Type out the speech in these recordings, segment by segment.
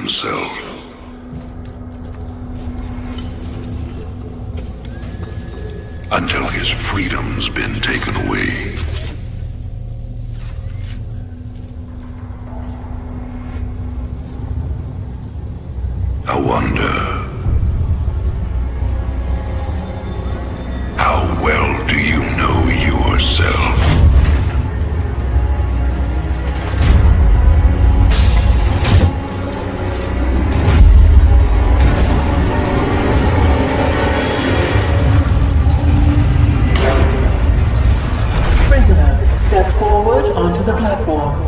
himself. Until his freedom's been taken away. I wonder, how well do you know yourself? Prisoner, step forward onto the platform.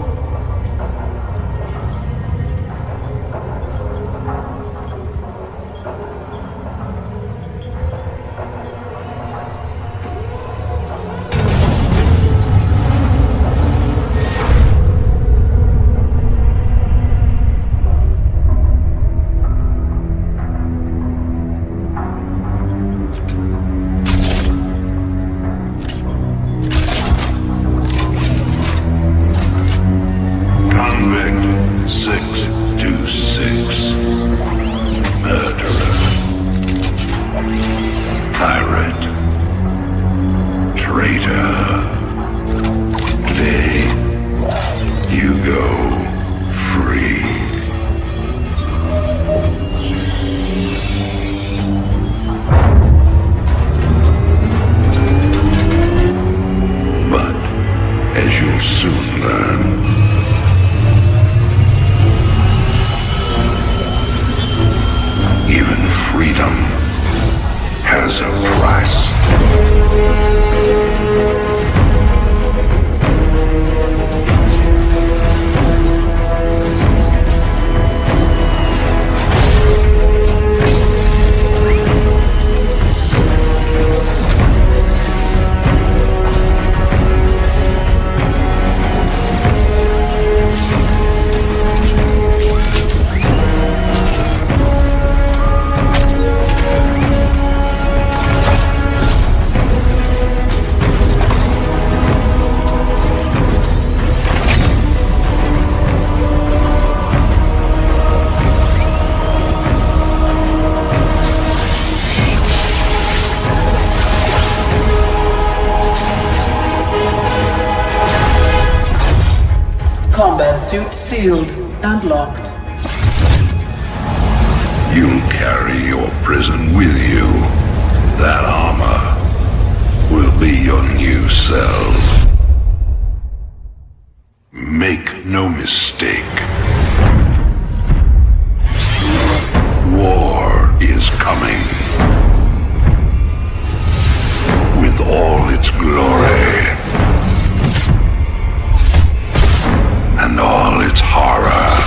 Combat suit sealed and locked. You'll carry your prison with you. That armor will be your new cell. Make no mistake. War is coming. With all its glory. And all its horror.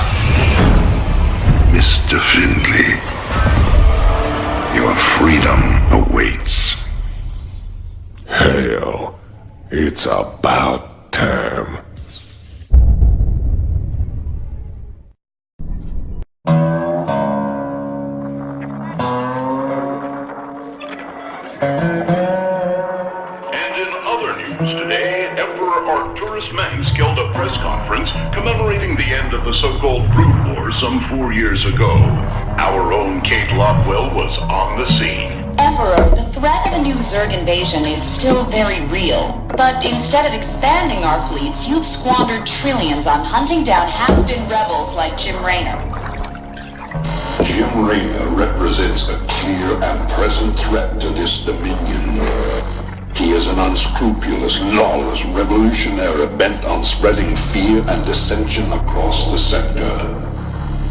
Mr. Findlay, your freedom awaits. Hell, it's about time. Held a press conference commemorating the end of the so-called Brood War some 4 years ago. Our own Kate Lockwell was on the scene. Emperor, the threat of a new Zerg invasion is still very real. But instead of expanding our fleets, you've squandered trillions on hunting down has-been rebels like Jim Raynor. Jim Raynor represents a clear and present threat to this Dominion. He is an unscrupulous, lawless revolutionary bent on spreading fear and dissension across the sector.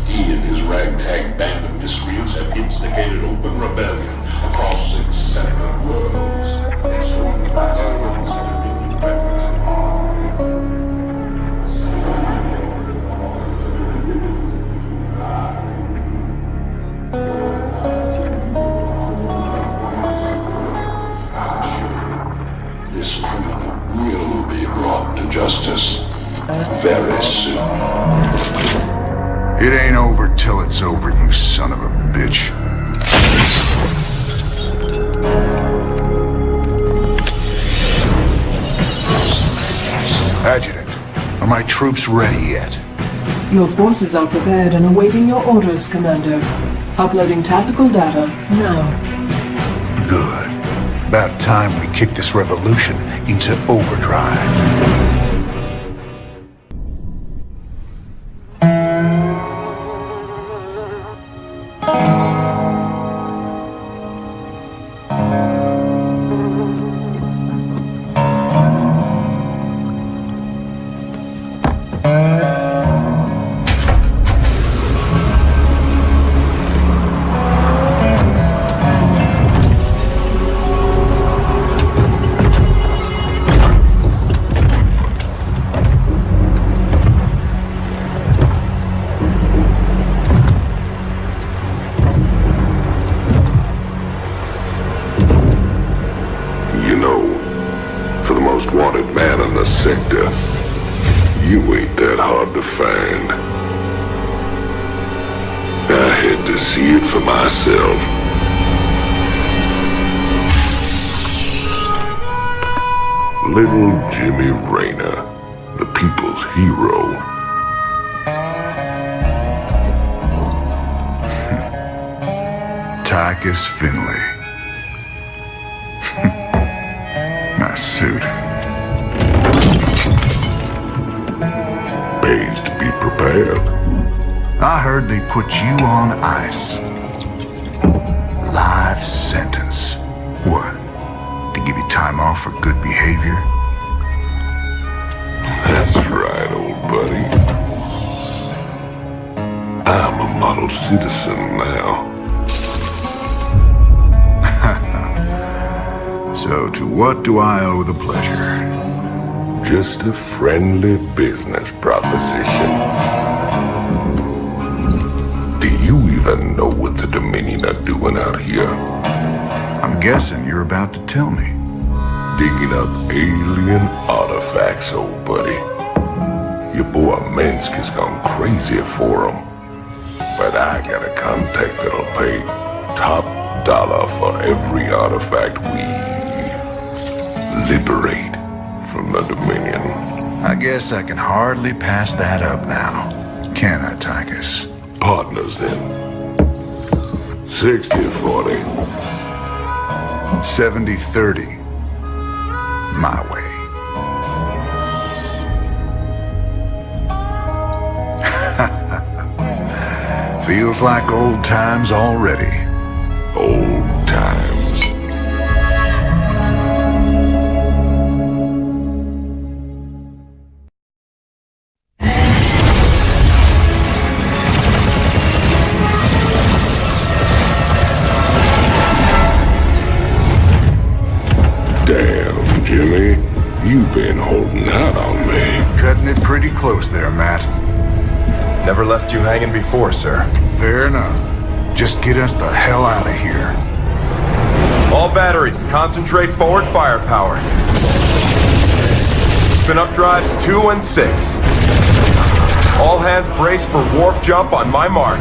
He and his ragtag band of miscreants have instigated open rebellion across 6 separate worlds, installing vast amounts of Dominion weapons and This criminal will be brought to justice very soon. It ain't over till it's over, you son of a bitch. Adjutant, are my troops ready yet? Your forces are prepared and awaiting your orders, Commander. Uploading tactical data now. Good. About time we kick this revolution into overdrive. You know, for the most wanted man in the sector, you ain't that hard to find. I had to see it for myself. Little Jimmy Rayner, the people's hero. Tychus Finley. Nice suit. Pays to be prepared. I heard they put you on ice. Life sentence. What? To give you time off for good behavior? That's right, old buddy. I'm a model citizen now. So to what do I owe the pleasure? Just a friendly business proposition. Do you even know what the Dominion are doing out here? I'm guessing you're about to tell me. Digging up alien artifacts, old buddy. Your boy Minsk has gone crazy for them. But I got a contact that'll pay top dollar for every artifact we liberate from the Dominion. I guess I can hardly pass that up now. Can I, Tychus? Partners then. 60-40. 70-30. My way. Feels like old times already. Old times. Damn, Jimmy. You've been holding out on me. Cutting it pretty close there, Matt. Never left you hanging before, sir. Fair enough. Just get us the hell out of here. All batteries, concentrate forward firepower. Spin up drives 2 and 6. All hands brace for warp jump on my mark.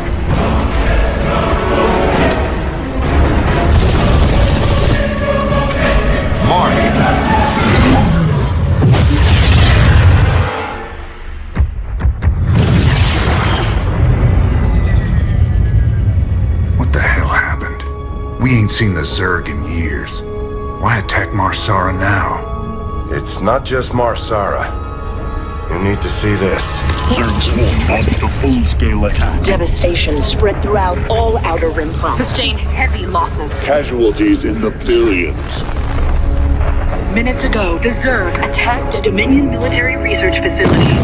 What the hell happened? We ain't seen the Zerg in years. Why attack Marsara now? It's not just Marsara. You need to see this. Zerg Swarm launched a full-scale attack. Devastation spread throughout all Outer Rim planets. Sustained heavy losses. Casualties in the billions. Minutes ago, the Zerg attacked a Dominion military research facility.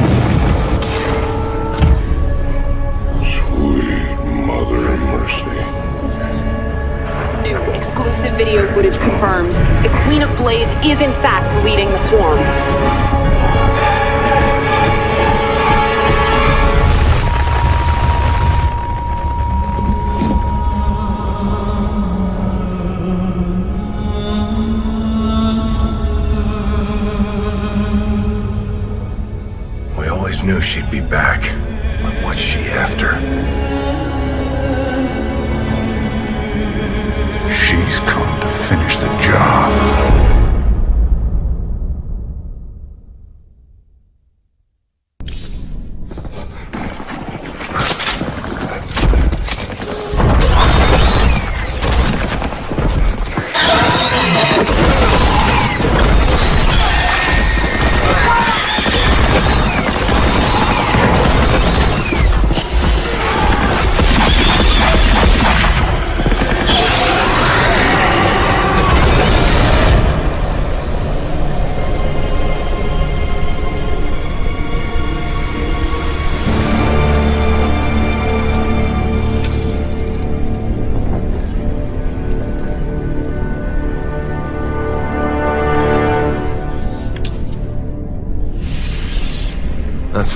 Sweet mother of mercy. New exclusive video footage confirms the Queen of Blades is in fact leading the swarm. We always knew she'd be back. But what's she after? She's come to finish the job.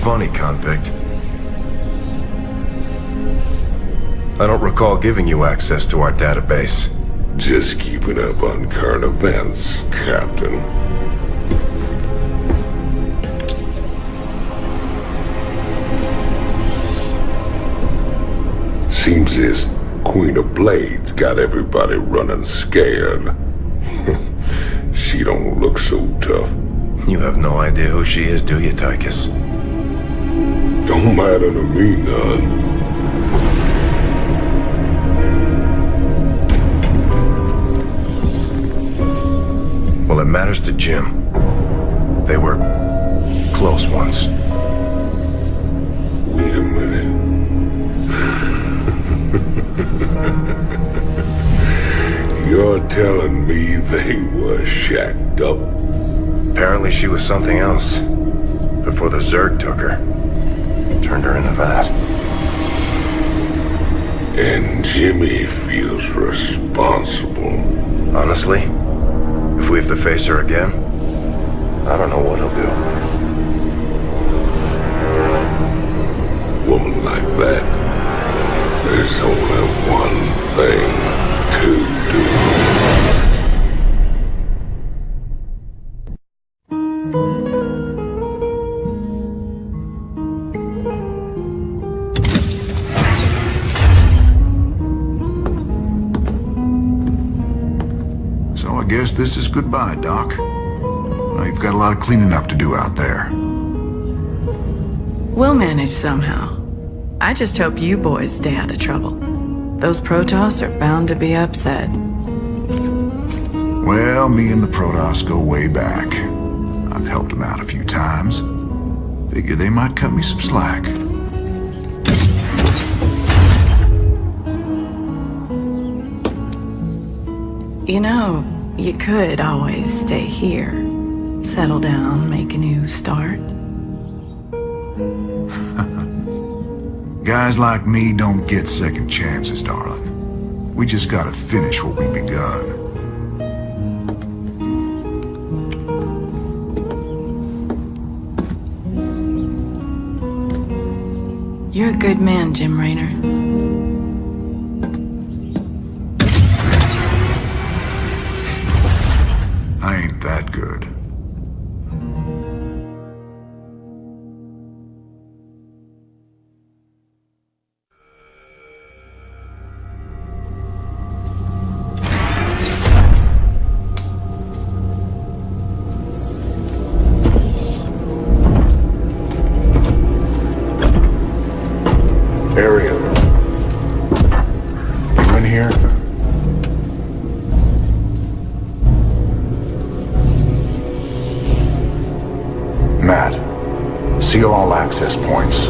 funny, convict. I don't recall giving you access to our database. Just keeping up on current events, Captain. Seems this Queen of Blades got everybody running scared. She don't look so tough. You have no idea who she is, do you, Tychus? Don't matter to me none. Well, it matters to Jim. They were close once. Wait a minute. You're telling me they were shacked up? Apparently she was something else. Before the Zerg took her. Turned her into that. And Jimmy feels responsible. Honestly, if we have to face her again, I don't know what he'll do. Woman like that, there's only one thing to do. So I guess this is goodbye, Doc. Well, you've got a lot of cleaning up to do out there. We'll manage somehow. I just hope you boys stay out of trouble. Those Protoss are bound to be upset. Well, me and the Protoss go way back. I've helped them out a few times. Figure they might cut me some slack. You know, you could always stay here. Settle down, make a new start. Guys like me don't get second chances, darling. We just gotta finish what we've begun. You're a good man, Jim Raynor. I ain't that good. Arian. You in here? Matt, seal all access points.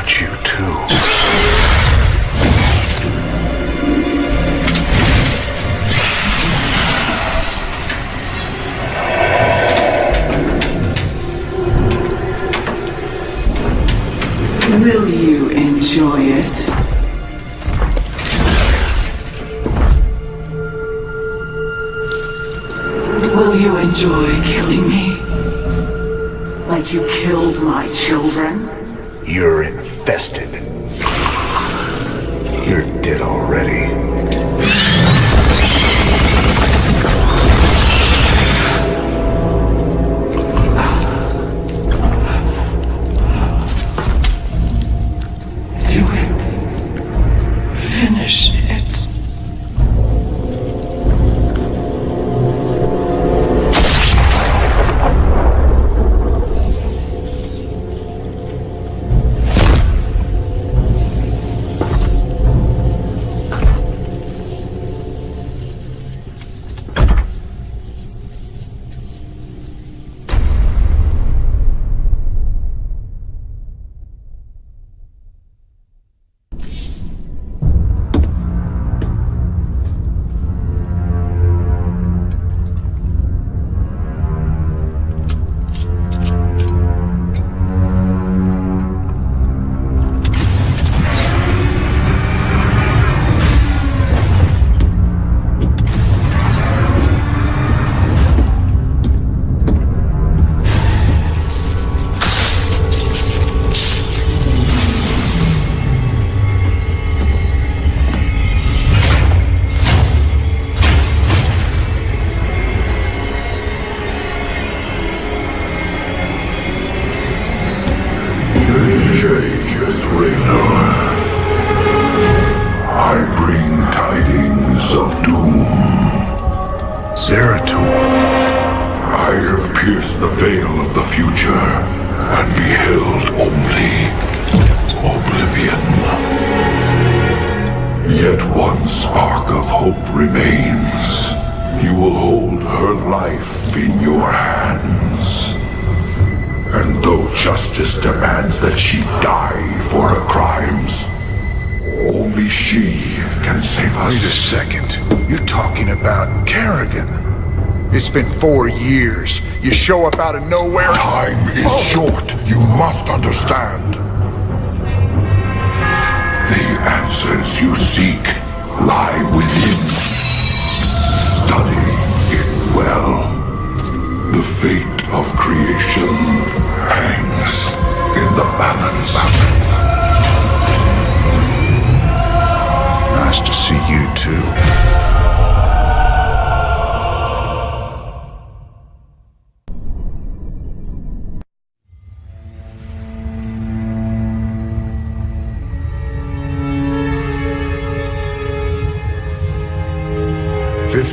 You too. Will you enjoy it? Will you enjoy killing me? Like you killed my children? You're infested. You're dead already. Do it. Finish it. Yet one spark of hope remains. You will hold her life in your hands. And though justice demands that she die for her crimes, only she can save us. Wait a second. You're talking about Kerrigan. It's been 4 years. You show up out of nowhere. Time is short. You must understand. The answers you seek lie within. Study it well. The fate of creation hangs in the balance. Nice to see you too.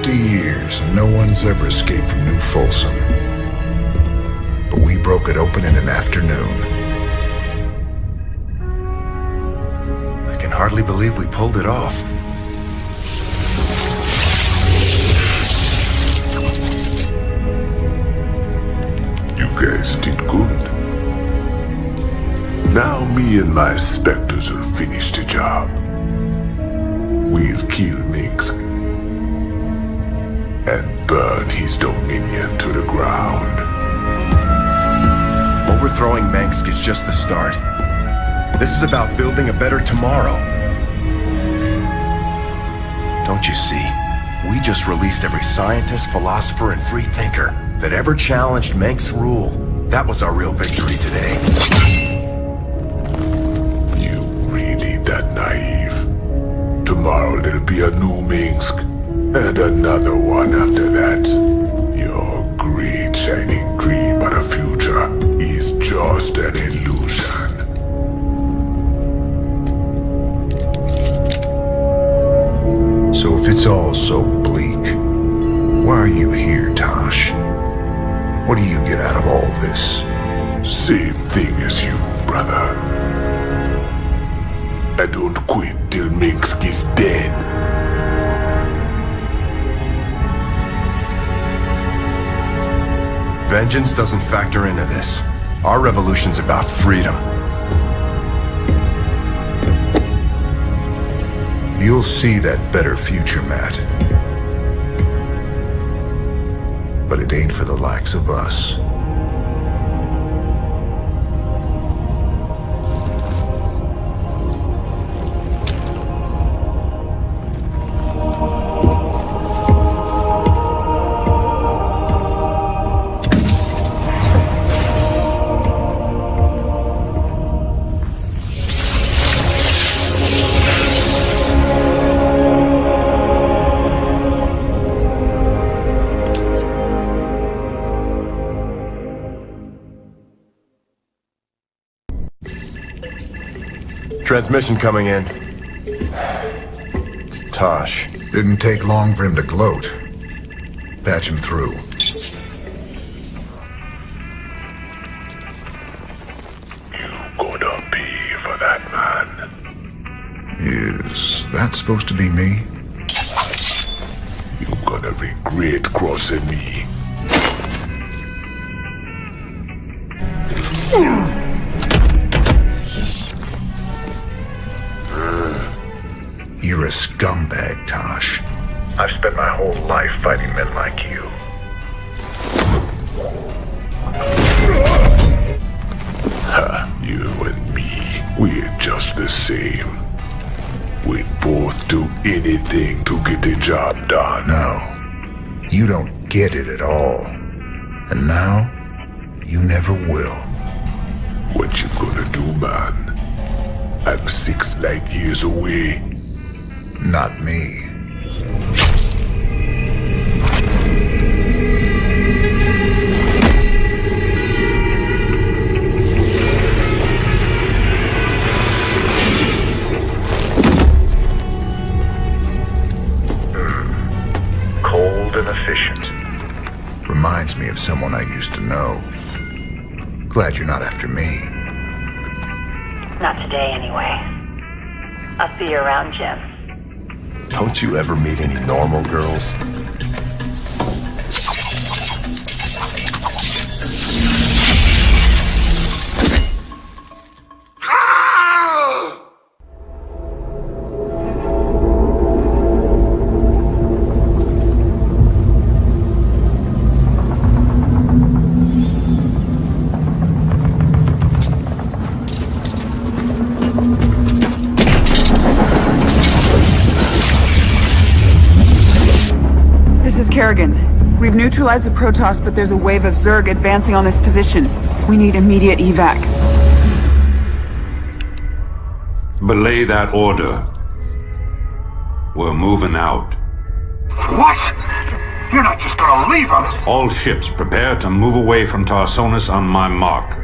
Years, and no one's ever escaped from New Folsom. But we broke it open in an afternoon. I can hardly believe we pulled it off. You guys did good. Now me and my specters will finish the job. We'll kill Minsk and burn his dominion to the ground. Overthrowing Mengsk is just the start. This is about building a better tomorrow. Don't you see? We just released every scientist, philosopher, and free thinker that ever challenged Mengsk's rule. That was our real victory today. You really that naive? Tomorrow there'll be a new Minsk. And another one after that. Your great shining dream of the future is just an illusion. So if it's all so bleak, why are you here, Tosh? What do you get out of all this? Same thing as you, brother. I don't quit till Minsk is dead. Vengeance doesn't factor into this. Our revolution's about freedom. You'll see that better future, Matt. But it ain't for the likes of us. Transmission coming in. It's Tosh. Didn't take long for him to gloat. Patch him through. You gonna pay for that, man. Is that supposed to be me? You gonna regret crossing me. You're a scumbag, Tosh. I've spent my whole life fighting men like you. Ha, you and me, we're just the same. We'd both do anything to get the job done. No, you don't get it at all. And now, you never will. What you gonna do, man? I'm 6 light years away. Not me. Cold and efficient. Reminds me of someone I used to know. Glad you're not after me. Not today, anyway. I'll see you around, Jim. Don't you ever meet any normal girls? Kerrigan, we've neutralized the Protoss, but there's a wave of Zerg advancing on this position. We need immediate evac. Belay that order. We're moving out. What? You're not just gonna leave us? All ships prepare to move away from Tarsonis on my mark.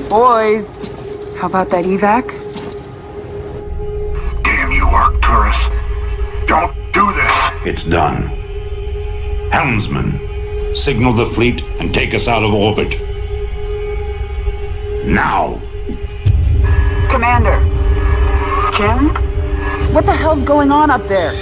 Boys, how about that evac? Damn you, Arcturus. Don't do this. It's done. Helmsman, signal the fleet and take us out of orbit. Now! Commander. Kim? What the hell's going on up there?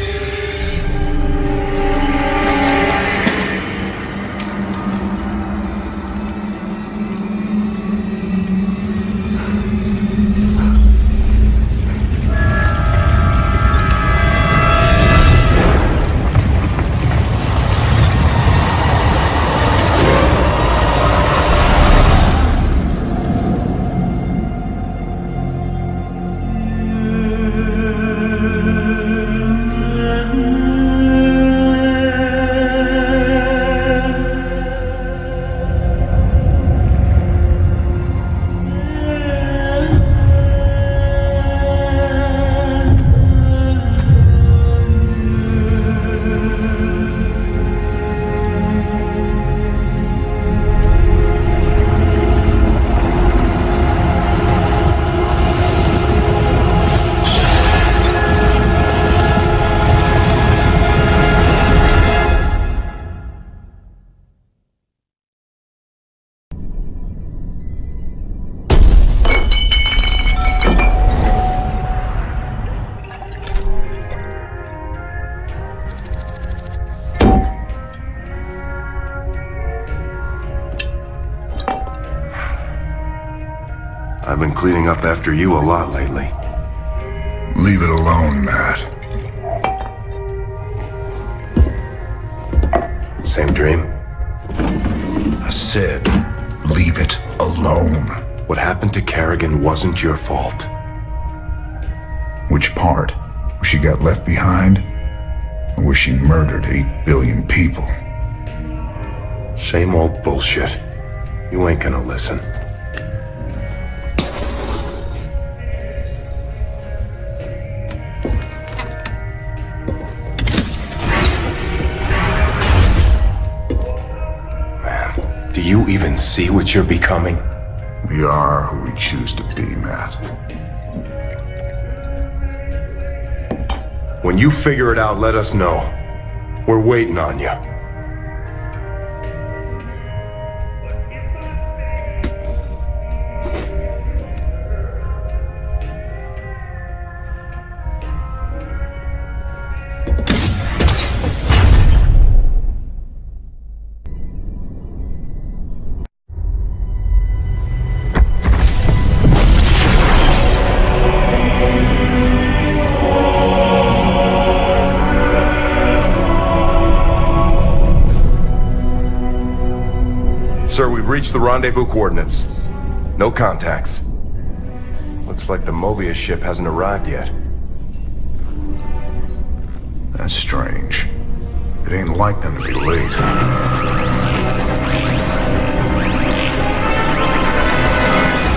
I've been cleaning up after you a lot lately. Leave it alone, Matt. Same dream? I said, leave it alone. What happened to Kerrigan wasn't your fault. Which part? Where she got left behind? Or where she murdered 8 billion people? Same old bullshit. You ain't gonna listen. Man, do you even see what you're becoming? We are who we choose to be, Matt. When you figure it out, let us know. We're waiting on you. Sir, we've reached the rendezvous coordinates. No contacts. Looks like the Mobius ship hasn't arrived yet. That's strange. It ain't like them to be late.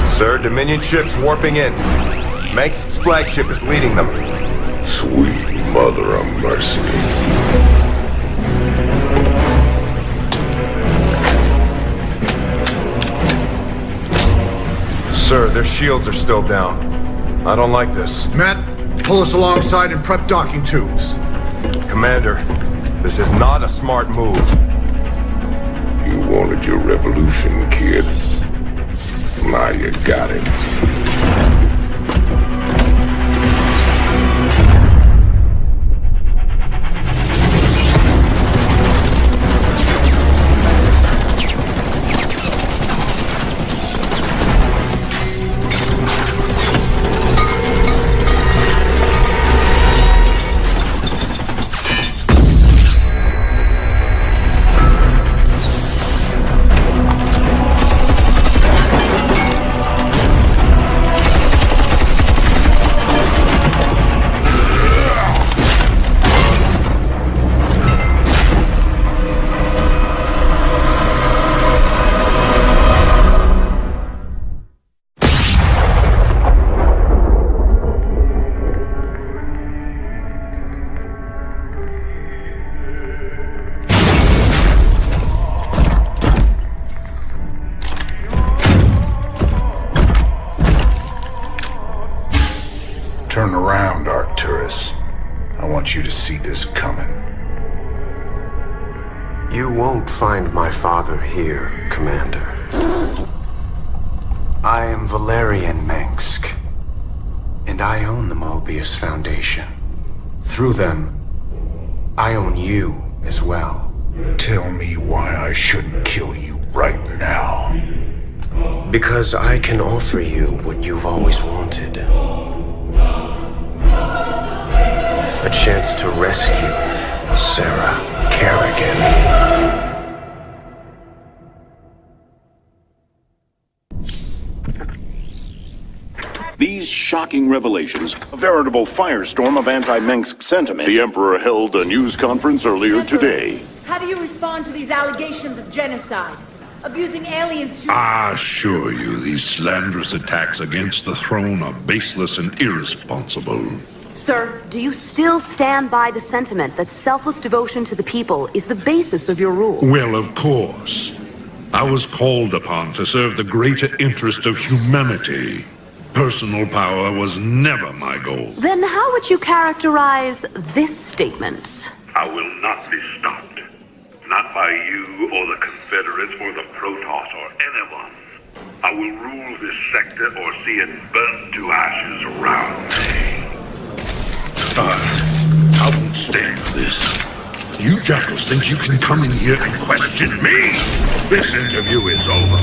Sir, Dominion ships warping in. Mengsk's flagship is leading them. Sweet mother of mercy. Sir, their shields are still down. I don't like this. Matt, pull us alongside and prep docking tubes. Commander, this is not a smart move. You wanted your revolution, kid. Now you got it. Turn around, Arcturus. I want you to see this coming. You won't find my father here, Commander. I am Valerian Mengsk, and I own the Mobius Foundation. Through them, I own you as well. Tell me why I shouldn't kill you right now. Because I can offer you what you've always wanted. A chance to rescue Sarah Kerrigan. These shocking revelations, a veritable firestorm of anti-Mengsk sentiment. The Emperor held a news conference earlier today. How do you respond to these allegations of genocide? Abusing aliens to... I assure you, these slanderous attacks against the throne are baseless and irresponsible. Sir, do you still stand by the sentiment that selfless devotion to the people is the basis of your rule? Well, of course. I was called upon to serve the greater interest of humanity. Personal power was never my goal. Then how would you characterize this statement? I will not be stopped. Not by you or the Confederates or the Protoss or anyone. I will rule this sector or see it burnt to ashes around me. I won't stand for this. You jackals think you can come in here and question me? This interview is over.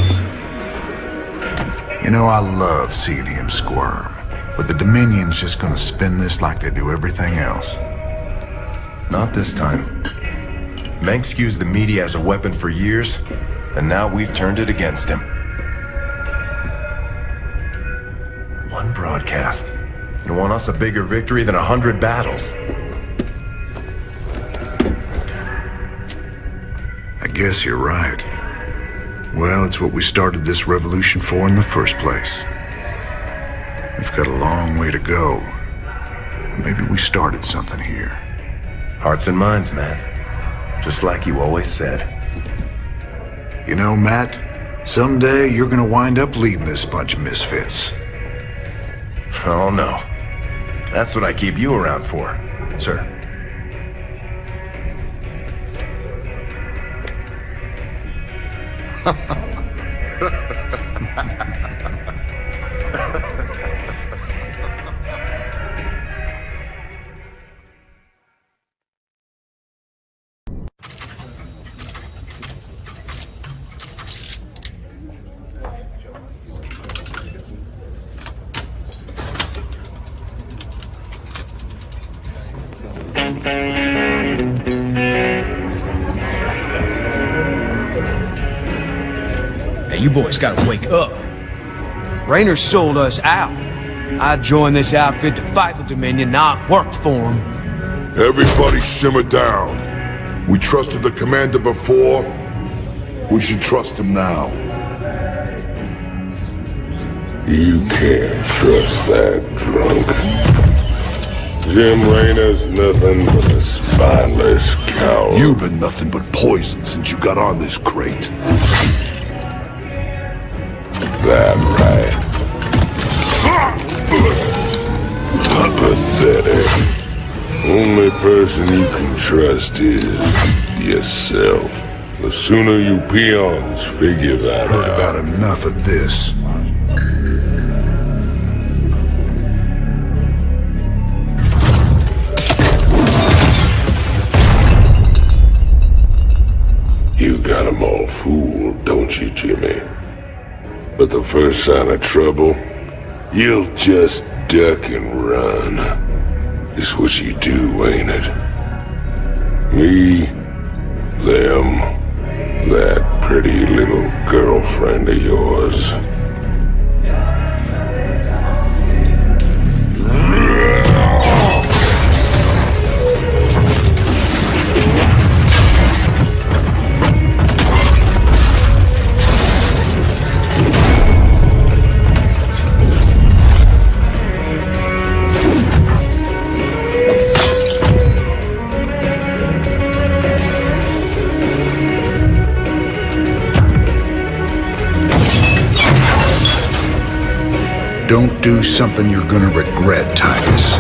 You know, I love seeing him squirm, but the Dominion's just gonna spin this like they do everything else. Not this time. Mengsk used the media as a weapon for years, and now we've turned it against him. One broadcast. You want us a bigger victory than 100 battles? I guess you're right. Well, it's what we started this revolution for in the first place. We've got a long way to go. Maybe we started something here. Hearts and minds, man. Just like you always said. You know, Matt, someday you're gonna wind up leading this bunch of misfits. Oh, no. That's what I keep you around for, sir. Hey, you boys gotta wake up. Raynor sold us out. I joined this outfit to fight the Dominion, not work for him. Everybody simmer down. We trusted the commander before. We should trust him now. You can't trust that drunk. Jim Raynor's nothing but a spineless coward. You've been nothing but poison since you got on this crate. That right. Pathetic. Only person you can trust is yourself. The sooner you peons figure that out. Heard about enough of this. You got 'em all fooled, don't you, Jimmy? But the first sign of trouble, you'll just duck and run. It's what you do, ain't it? Me, them, that pretty little girlfriend of yours. Don't do something you're gonna regret, Titus.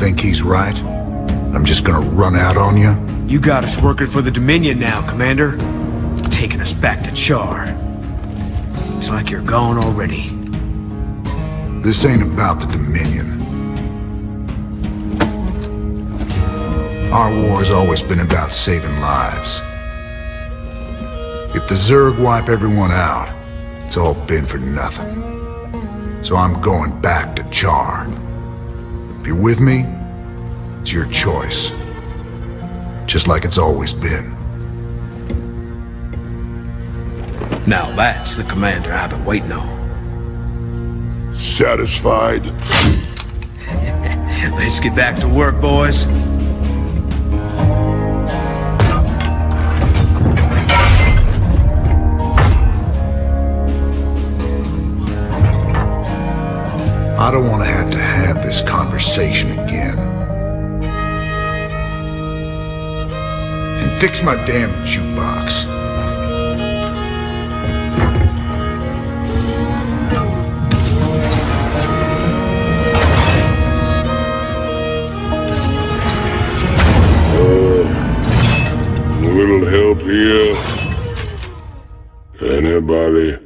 Think he's right? I'm just gonna run out on you? You got us working for the Dominion now, Commander. Taking us back to Char. It's like you're gone already. This ain't about the Dominion. Our war's always been about saving lives. If the Zerg wipe everyone out, it's all been for nothing. So I'm going back to Char. If you're with me, it's your choice. Just like it's always been. Now that's the commander I've been waiting on. Satisfied? Let's get back to work, boys. I don't want to have this conversation again. And fix my damn jukebox. A little help here? Anybody?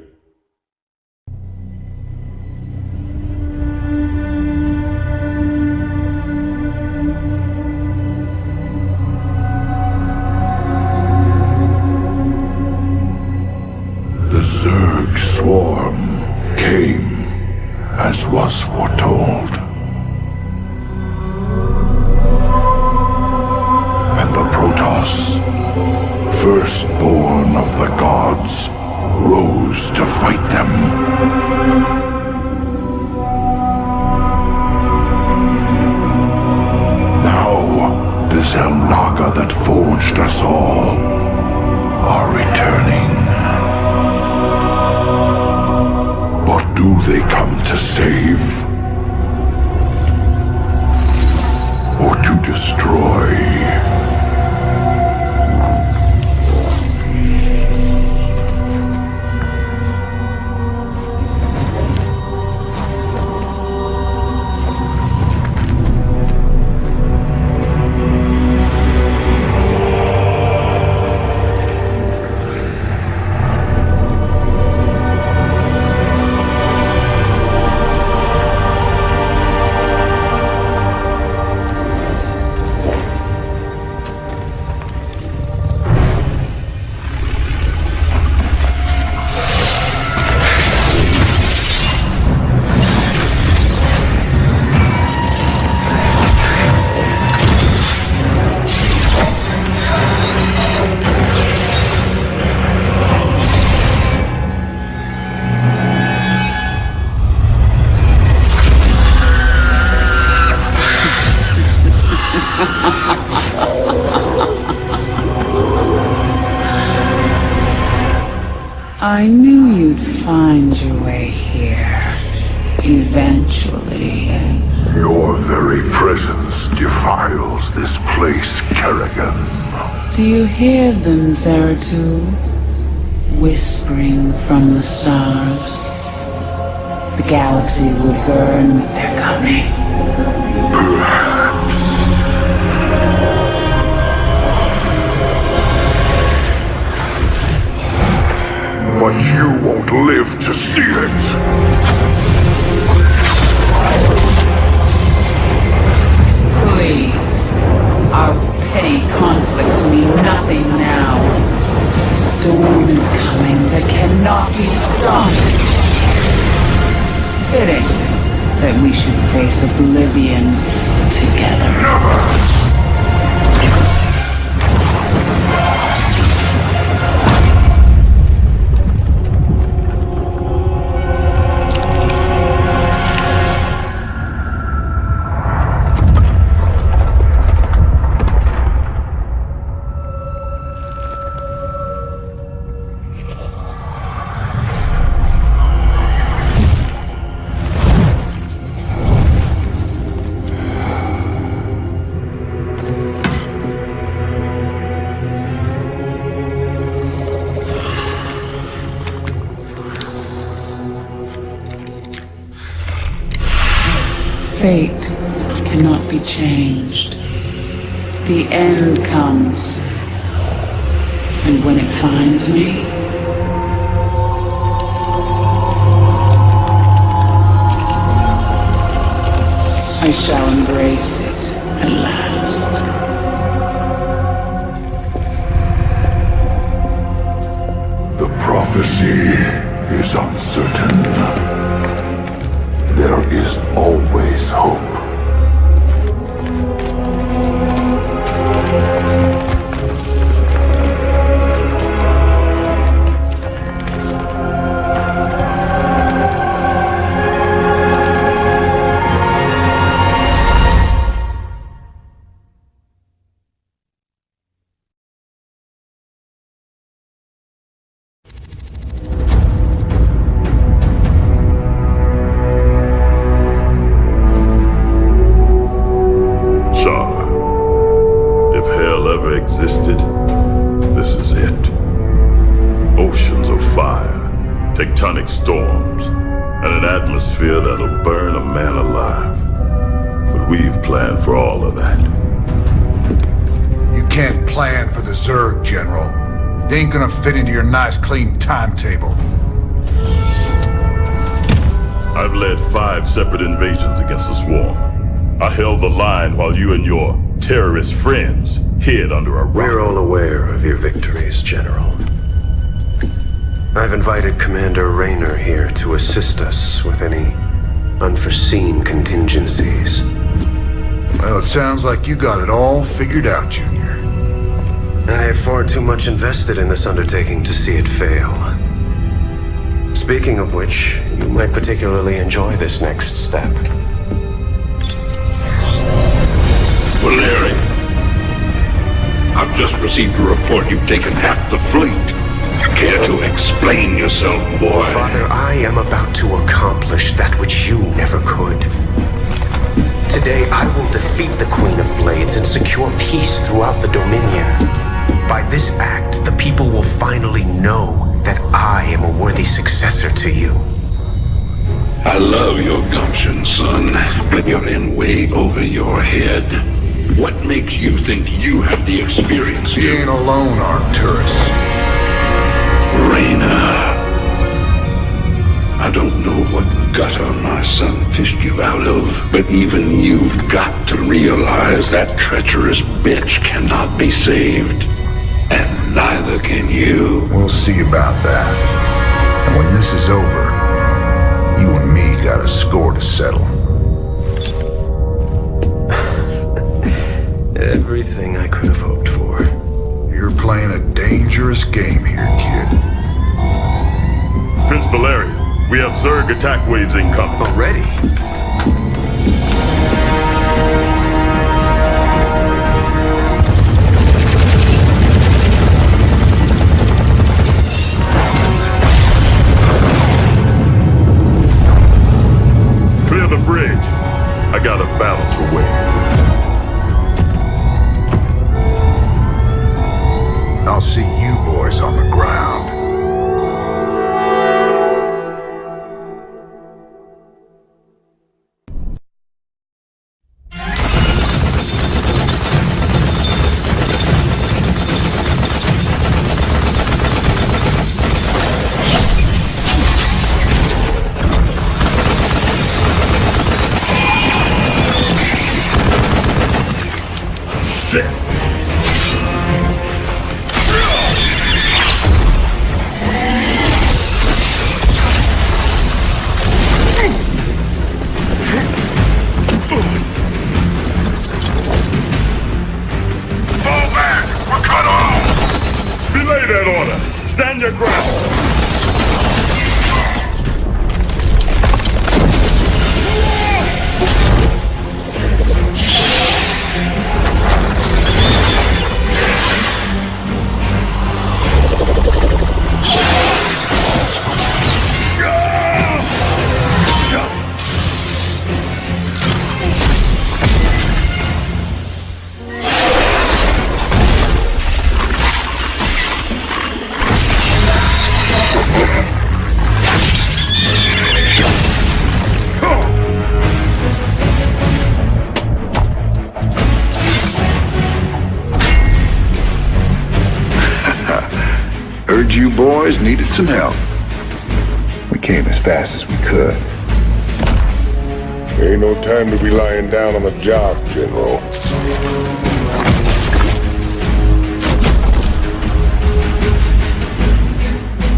The Zerg swarm came as was foretold. And the Protoss, firstborn of the gods, rose to fight them. Now, the Xel'Naga that forged us all are returning. But do they come to save? Or to destroy? I knew you'd find your way here. Eventually. Your very presence defiles this place, Kerrigan. Do you hear them, Zeratul? Whispering from the stars. The galaxy will burn with their coming. Perhaps. But you won't live to see it. Please. Our petty conflicts mean nothing now. The storm is coming that cannot be stopped. Fitting that we should face oblivion together. Never! Fate cannot be changed. The end comes. And when it finds me, I shall embrace it at last. The prophecy is uncertain. There is always hope. Existed, this is it. Oceans of fire, tectonic storms, and an atmosphere that'll burn a man alive. But we've planned for all of that. You can't plan for the Zerg, General. They ain't gonna fit into your nice, clean timetable. I've led 5 separate invasions against the Swarm. I held the line while you and your terrorist friends hid under a rock. We're all aware of your victories, General. I've invited Commander Raynor here to assist us with any unforeseen contingencies. Well, it sounds like you got it all figured out, Junior. I have far too much invested in this undertaking to see it fail. Speaking of which, you might particularly enjoy this next step. Valeri, I've just received a report you've taken half the fleet. Care to explain yourself, boy? Father, I am about to accomplish that which you never could. Today, I will defeat the Queen of Blades and secure peace throughout the Dominion. By this act, the people will finally know that I am a worthy successor to you. I love your gumption, son, but you're in way over your head. What makes you think you have the experience here? You ain't alone, Arcturus. Raynor. I don't know what gutter my son fished you out of, but even you've got to realize that treacherous bitch cannot be saved. And neither can you. We'll see about that. And when this is over, you and me got a score to settle. Everything I could have hoped for. You're playing a dangerous game here, kid. Prince Valeri, we have Zerg attack waves incoming. Already? is on the ground. Stand your ground! Heard you boys needed some help. We came as fast as we could. Ain't no time to be lying down on the job, General.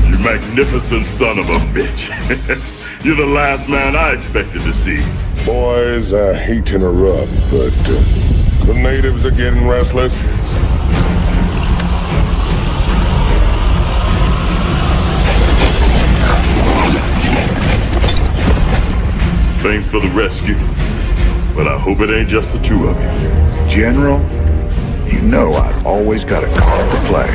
You magnificent son of a bitch. You're the last man I expected to see. Boys, I hate to interrupt, but the natives are getting restless. Thanks for the rescue, but I hope it ain't just the two of you. General, you know I've always got a card to play.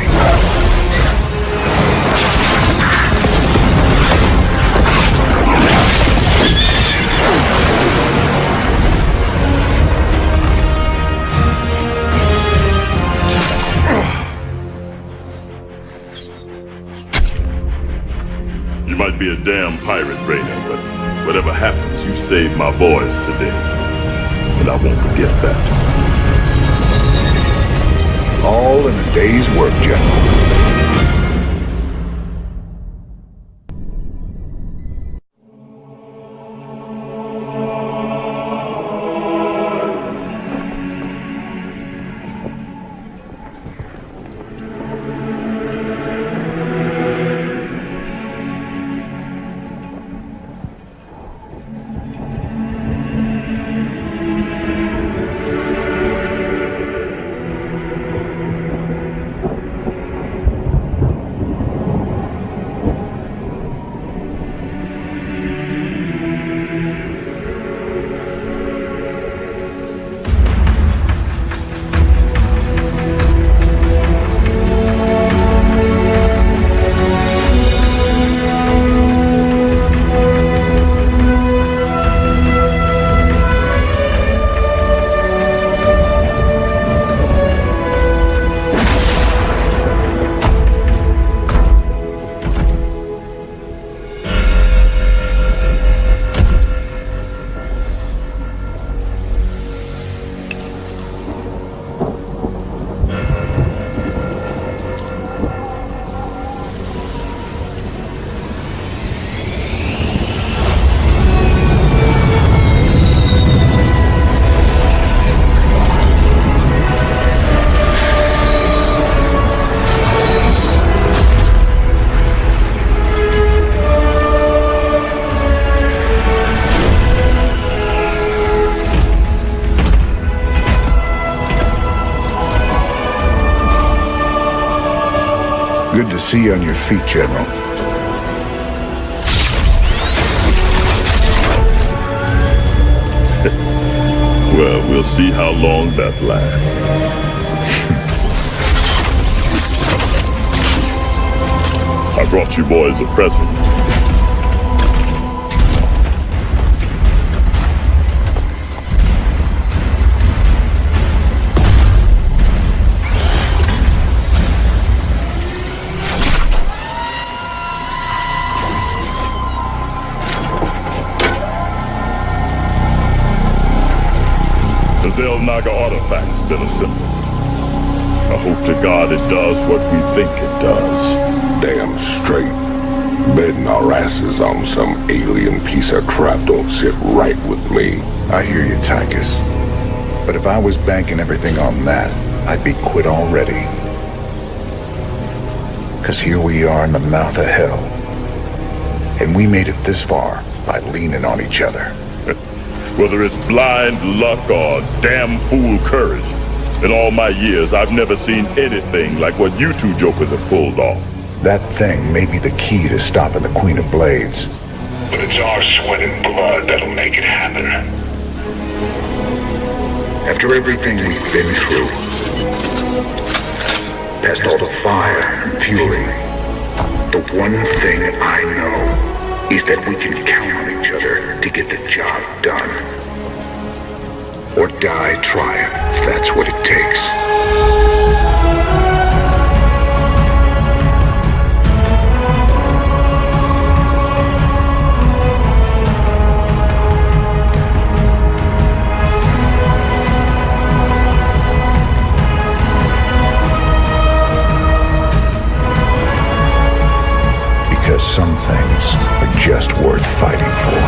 You might be a damn pirate, Rainer, but whatever happens, you saved my boys today. And I won't forget that. All in a day's work, General. Good to see you on your feet, General. Well, we'll see how long that lasts. I brought you boys a present. 12 Naga artifacts been assembled. I hope to God it does what we think it does. Damn straight. Betting our asses on some alien piece of crap don't sit right with me. I hear you, Tychus. But if I was banking everything on that, I'd be quit already. 'Cause here we are in the mouth of hell. And we made it this far by leaning on each other. Whether it's blind luck or damn fool courage, in all my years, I've never seen anything like what you two jokers have pulled off. That thing may be the key to stopping the Queen of Blades. But it's our sweat and blood that'll make it happen. After everything we've been through, past all the fire and fury, the one thing I know is that we can count on each other to get the job done. Or die trying, if that's what it takes. Because some things are just worth fighting for.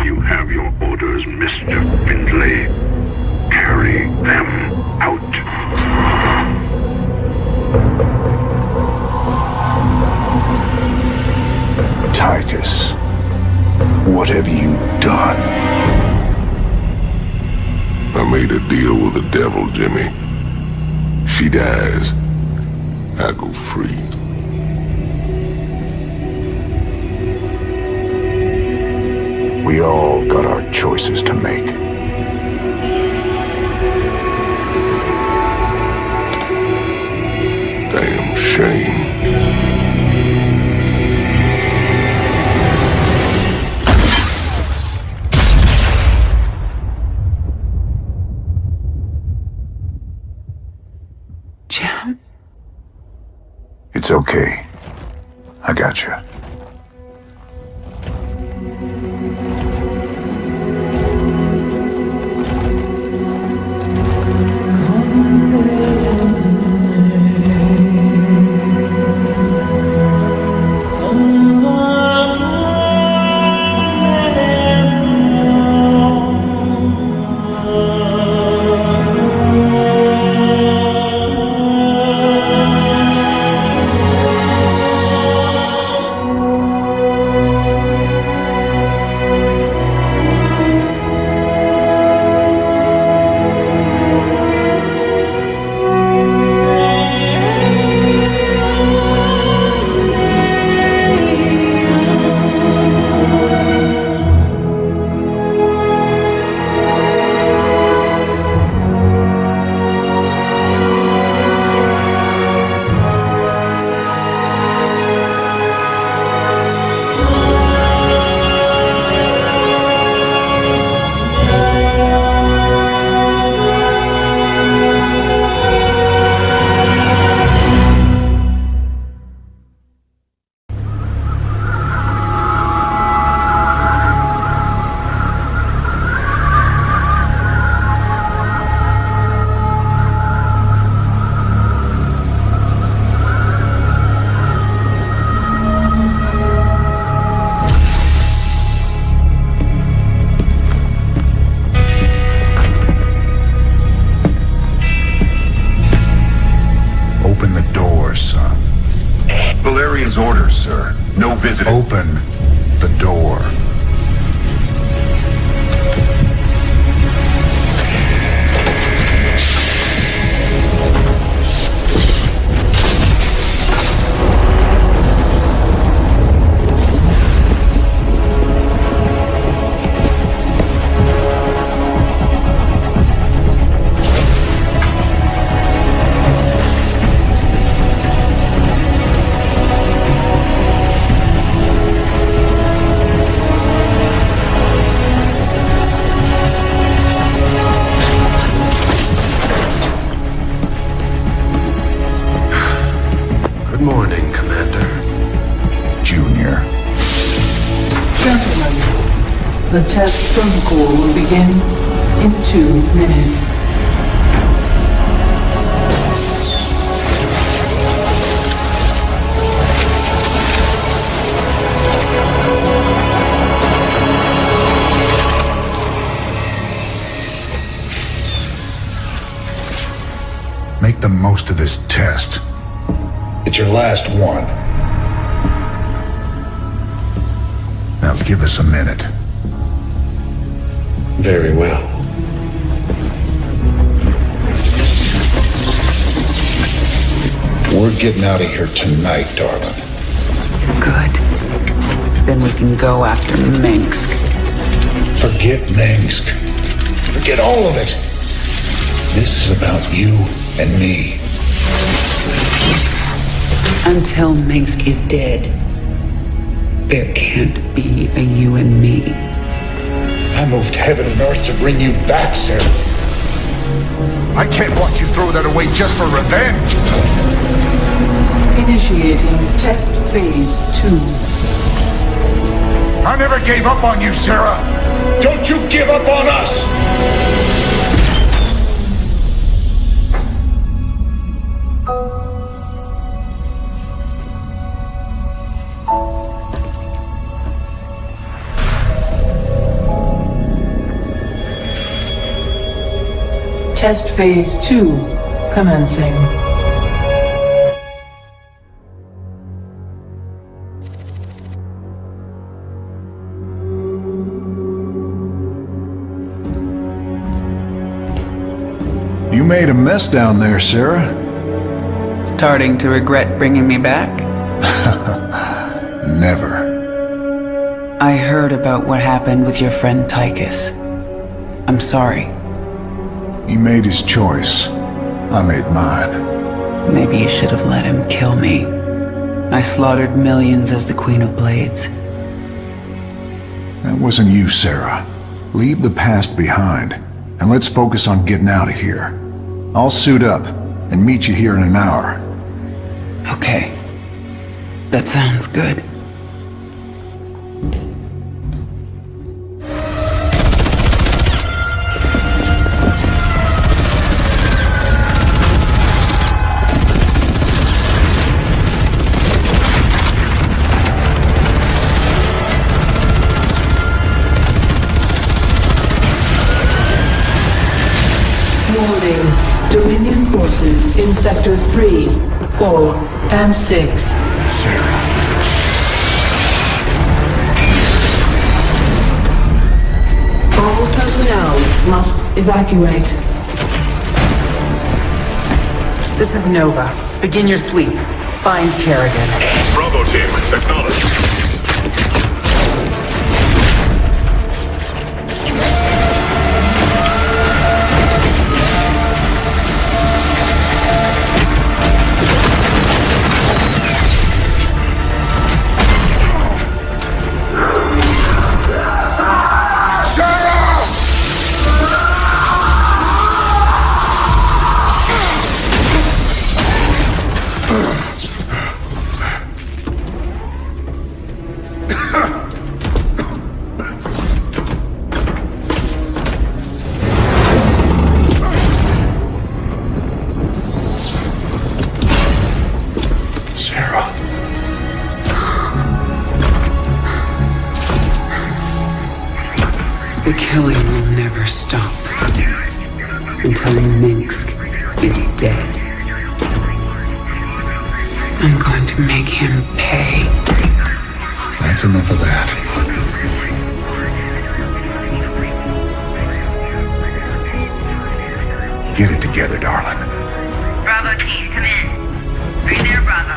You have your orders, Mr. Findlay. Carry them out. Tychus, what have you done? I made a deal with the devil, Jimmy. She dies, I go free. We all got our choices to make. Damn shame. Jim? It's okay. I got you. his orders, sir. No visitor. Open the door. The test protocol will begin in 2 minutes. Make the most of this test. It's your last one. Now give us a minute. Very well. We're getting out of here tonight, darling. Good. Then we can go after Minsk. Forget Minsk. Forget all of it. This is about you and me. Until Minsk is dead, there can't be a you and me. I moved heaven and earth to bring you back, Sarah. I can't watch you throw that away just for revenge. Initiating test phase 2. I never gave up on you, Sarah. Don't you give up on us. Test phase 2 commencing. You made a mess down there, Sarah. Starting to regret bringing me back? Never. I heard about what happened with your friend Tychus. I'm sorry. He made his choice. I made mine. Maybe you should have let him kill me. I slaughtered millions as the Queen of Blades. That wasn't you, Sarah. Leave the past behind, and let's focus on getting out of here. I'll suit up and meet you here in an hour. Okay. That sounds good. Dominion forces in sectors 3, 4, and 6. Sarah. All personnel must evacuate. This is Nova. Begin your sweep. Find Kerrigan. Bravo team, acknowledged. The killing will never stop until Minsk is dead. I'm going to to make him pay. That's enough of that. Get it together, darling. Bravo team, come in. Are you there, Bravo?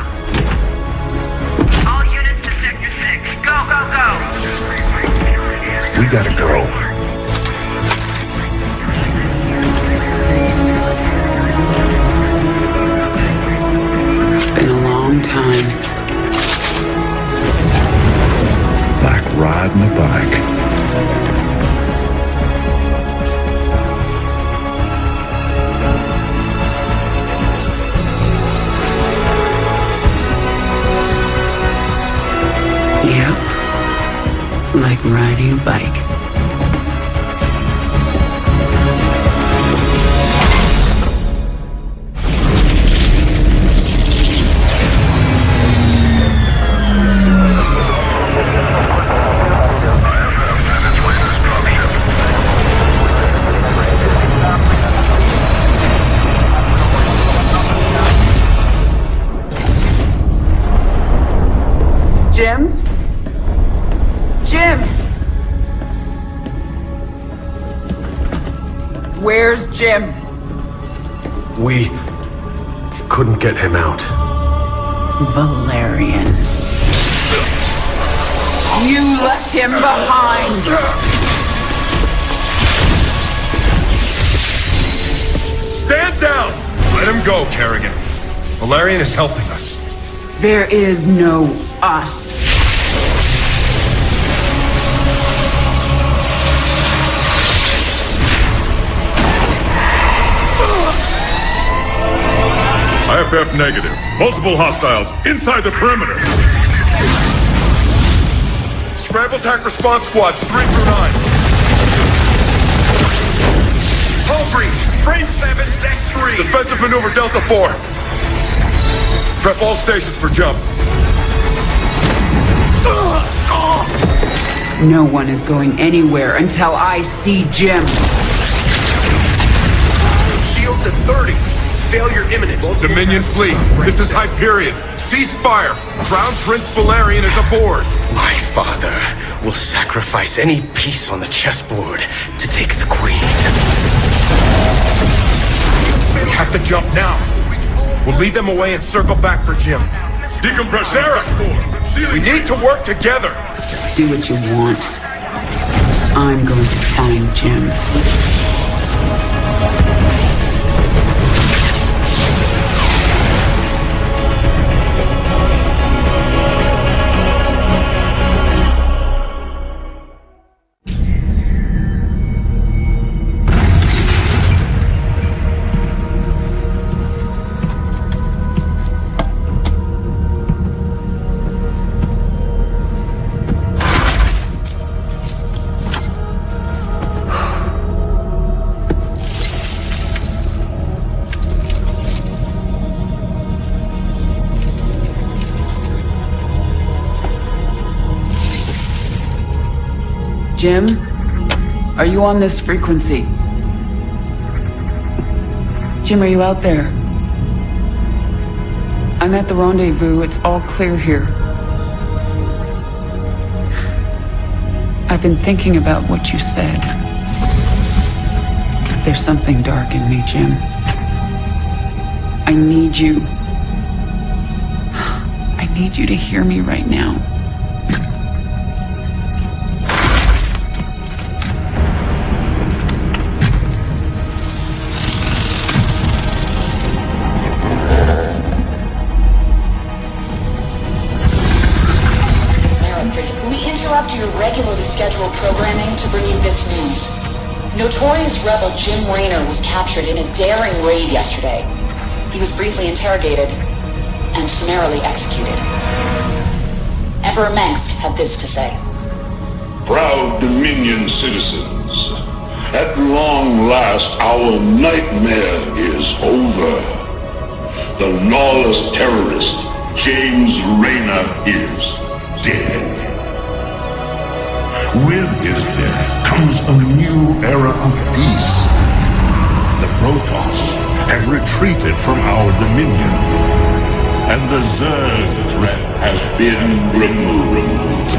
All units to Sector 6. Go, go, go! We gotta go. It's been a long time. Like riding a bike. Yep. Like riding a bike. Jim? Jim! Where's Jim? We couldn't get him out. Valerian. You left him behind! Stand down! Let him go, Kerrigan. Valerian is helping us. There is no us. IFF negative. Multiple hostiles inside the perimeter. Scramble attack response squads 3 through 9. Hull breach. Frame 7, deck 3. Defensive maneuver Delta 4. Prep all stations for jump. No one is going anywhere until I see Jim. Shields at 30. Failure imminent. Dominion fleet. This is Hyperion. Cease fire. Crown Prince Valerian is aboard. My father will sacrifice any piece on the chessboard to take the queen. We have to jump now. We'll lead them away and circle back for Jim. Decompress. Sarah! We need to work together. Do what you want. I'm going to find Jim. Jim, are you on this frequency? Jim, are you out there? I'm at the rendezvous. It's all clear here. I've been thinking about what you said. There's something dark in me, Jim. I need you. I need you to hear me right now. Your regularly scheduled programming to bring you this news. Notorious rebel Jim Raynor was captured in a daring raid yesterday. He was briefly interrogated and summarily executed. Emperor Mengsk had this to say. Proud Dominion citizens, at long last our nightmare is over. The lawless terrorist James Raynor is dead. With his death comes a new era of peace. The Protoss have retreated from our dominion. and the Zerg threat has been removed.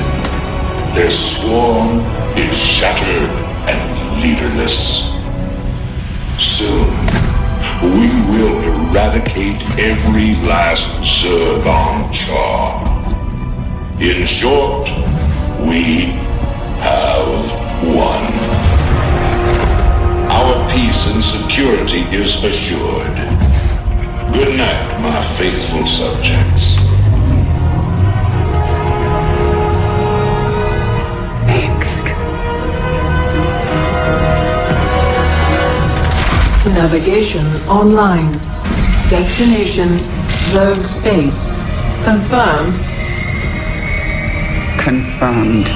Their swarm is shattered and leaderless. Soon, we will eradicate every last Zerg on Char. In short, we have won. Our peace and security is assured. Good night, my faithful subjects. Navigation online. Destination Zerg space. Confirm. Confirmed.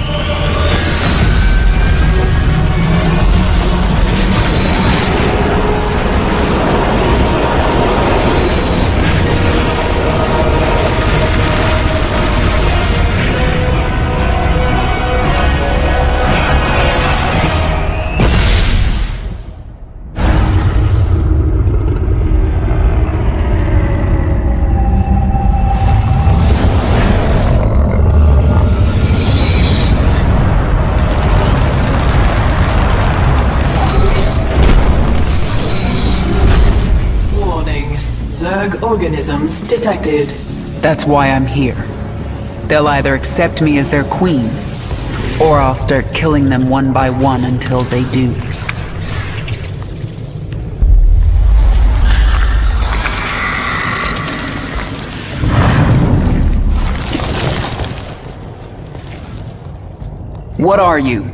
Organisms detected. That's why I'm here. They'll either accept me as their queen, or I'll start killing them one by one until they do. What are you?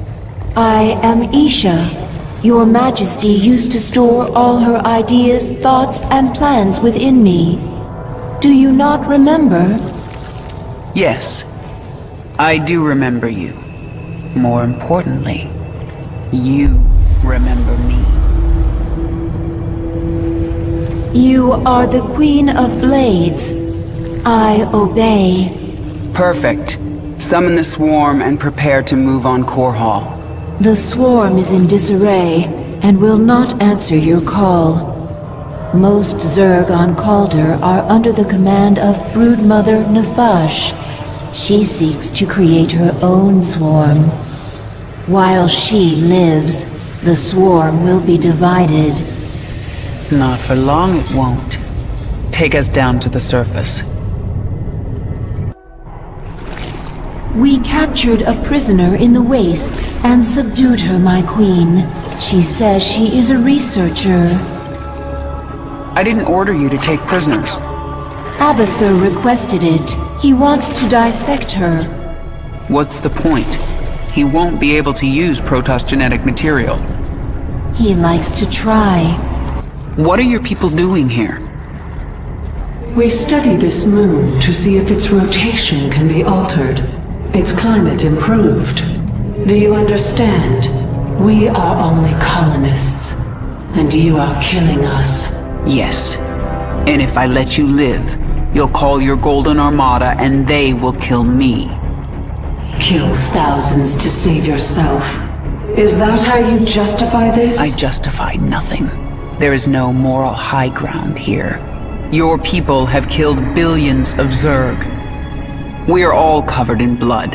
I am Isha. Your Majesty used to store all her ideas, thoughts, and plans within me. Do you not remember? Yes, I do remember you. More importantly, you remember me. You are the Queen of Blades. I obey. Perfect. Summon the swarm and prepare to move on Core Hall. The swarm is in disarray and will not answer your call. Most Zerg on Calder are under the command of Broodmother Nefash. She seeks to create her own swarm. While she lives, the swarm will be divided. Not for long it won't. Take us down to the surface. We captured a prisoner in the wastes and subdued her, my queen. She says she is a researcher. I didn't order you to take prisoners. Abathur requested it. He wants to dissect her. What's the point? He won't be able to use Protoss genetic material. He likes to try. What are your people doing here? We study this moon to see if its rotation can be altered. Its climate improved. Do you understand? We are only colonists, and you are killing us. Yes. And if I let you live, you'll call your Golden Armada and they will kill me. Kill thousands to save yourself. Is that how you justify this? I justify nothing. There is no moral high ground here. Your people have killed billions of Zerg. We are all covered in blood.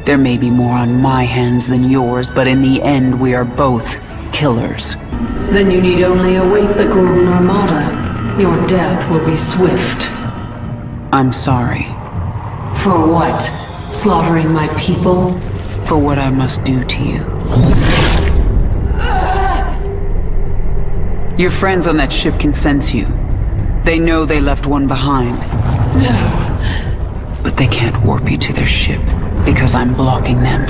There may be more on my hands than yours, but in the end we are both killers. Then you need only await the Golden Armada. Your death will be swift. I'm sorry. For what? Slaughtering my people? For what I must do to you. Your friends on that ship can sense you. They know they left one behind. No. But they can't warp you to their ship, because I'm blocking them.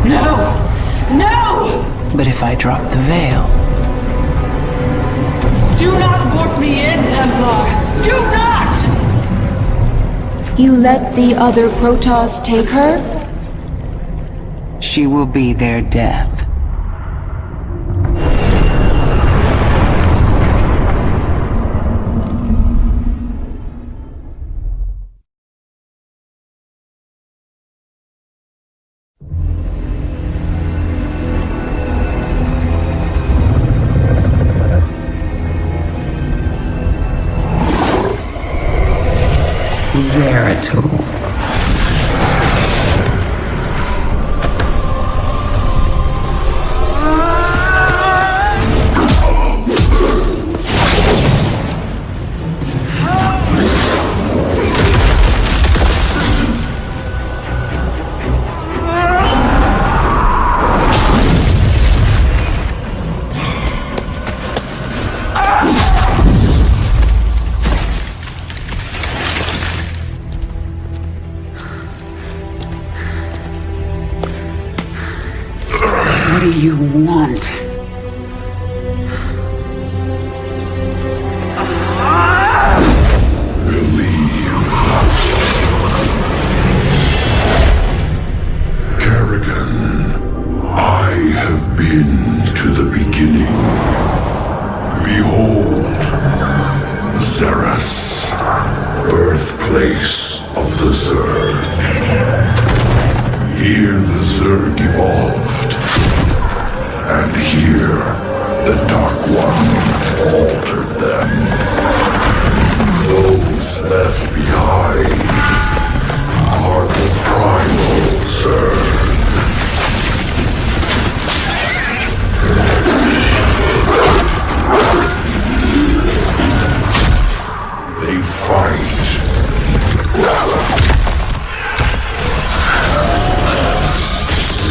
No! No! But if I drop the veil... Do not warp me in, Templar! Do not! You let the other Protoss take her? She will be their death. Zeratul. What do you want? Believe. Kerrigan, I have been to the beginning. Behold, Xeris, birthplace of the Zerg. Here the Zerg evolved. And here, the Dark One altered them. Those left behind are the Primal Zerg. They fight.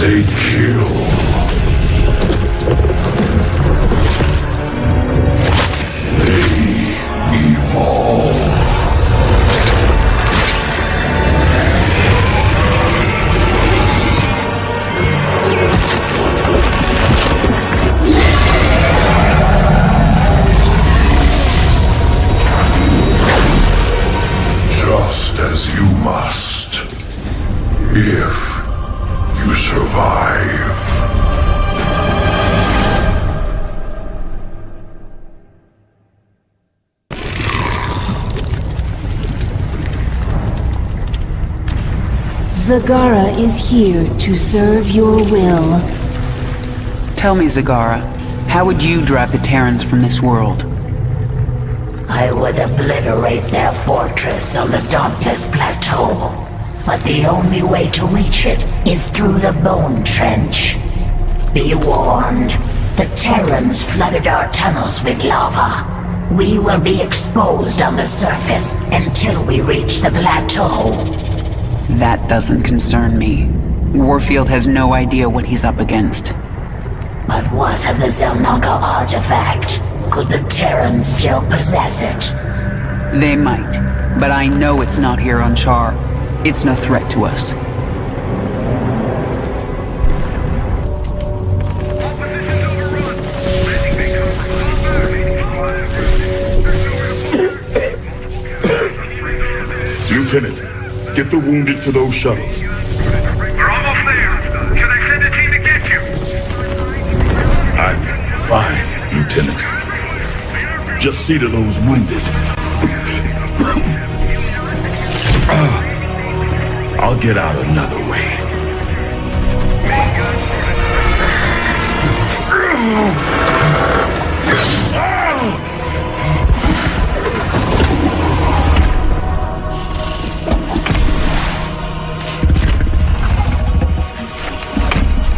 They kill. Just as you must, if you survive. Zagara is here to serve your will. Tell me, Zagara, how would you drive the Terrans from this world? I would obliterate their fortress on the Dauntless Plateau. But the only way to reach it is through the Bone Trench. Be warned, the Terrans flooded our tunnels with lava. We will be exposed on the surface until we reach the plateau. That doesn't concern me. Warfield has no idea what he's up against. But what of the Zelnaga artifact? Could the Terrans still possess it? They might, but I know it's not here on Char. It's no threat to us. Lieutenant, get the wounded to those shuttles. We're almost there. Should I send a team to get you? I'm fine, Lieutenant. Just see to those wounded. I'll get out another way.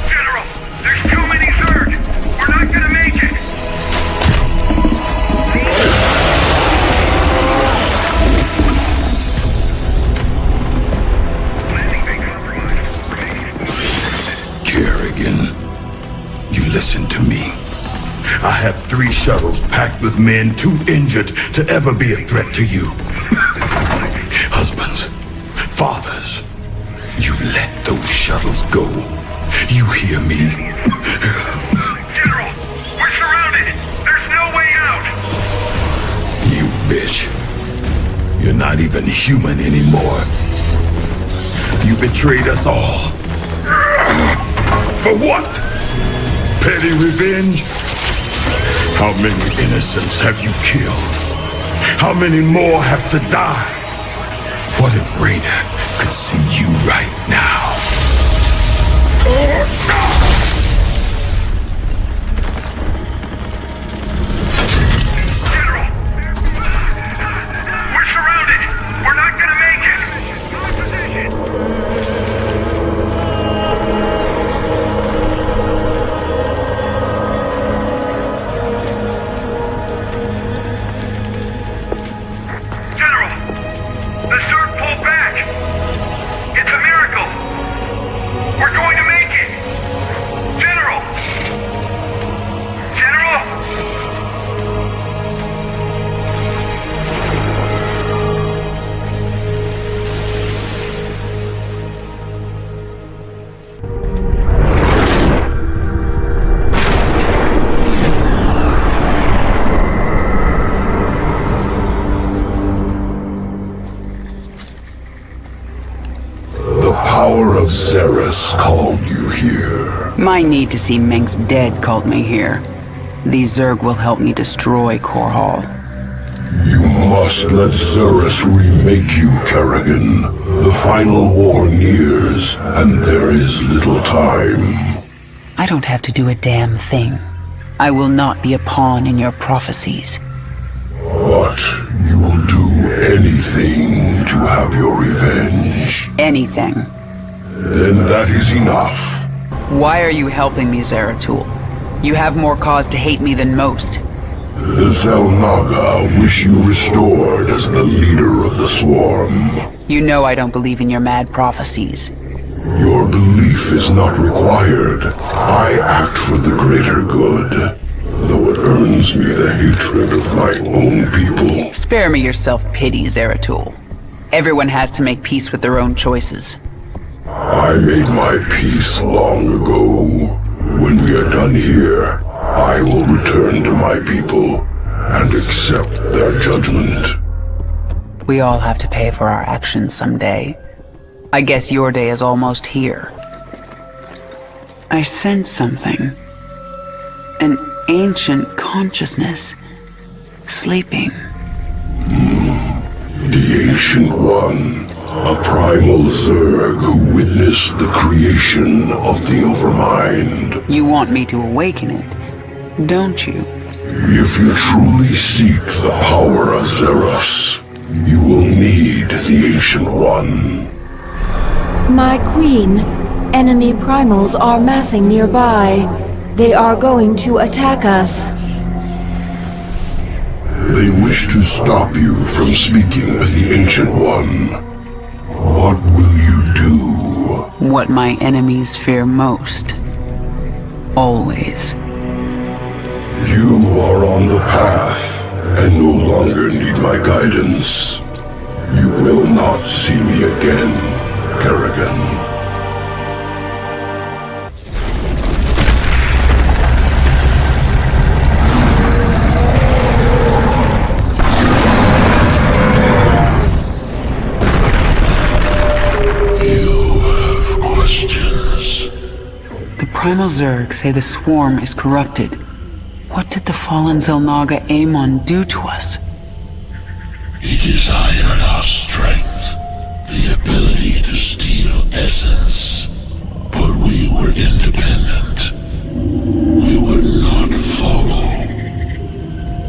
General, there's too many Zerg. We're not gonna make it. Kerrigan, you listen to me. I have 3 shuttles packed with men too injured to ever be a threat to you. Husbands, fathers, you let those shuttles go. You hear me? General, we're surrounded. There's no way out. You bitch. You're not even human anymore. You betrayed us all. For what? Petty revenge? How many innocents have you killed? How many more have to die? What if Raina could see you right now? General! We're surrounded! We're not gonna make it! of Xeris called you here. My need to see Mengsk dead called me here. These Zerg will help me destroy Core Hall. You must let Xeris remake you, Kerrigan. The final war nears, and there is little time. I don't have to do a damn thing. I will not be a pawn in your prophecies. But you will do anything to have your revenge. Anything. Then that is enough. Why are you helping me, Zeratul? You have more cause to hate me than most. The Xel'Naga wish you restored as the leader of the Swarm. You know I don't believe in your mad prophecies. Your belief is not required. I act for the greater good, though it earns me the hatred of my own people. Spare me your self-pity, Zeratul. Everyone has to make peace with their own choices. I made my peace long ago. When we are done here, I will return to my people and accept their judgment. We all have to pay for our actions someday. I guess your day is almost here. I sense something. An ancient consciousness. Sleeping. The Ancient One. A primal Zerg who witnessed the creation of the Overmind. You want me to awaken it, don't you? If you truly seek the power of Xeris, you will need the Ancient One. My queen, enemy primals are massing nearby. They are going to attack us. They wish to stop you from speaking with the Ancient One. What will you do? What my enemies fear most. Always. You are on the path, and no longer need my guidance. You will not see me again, Kerrigan. Primal Zerg say the Swarm is corrupted. What did the fallen Xel'Naga Amon do to us? He desired our strength, the ability to steal essence. But we were independent. We would not follow.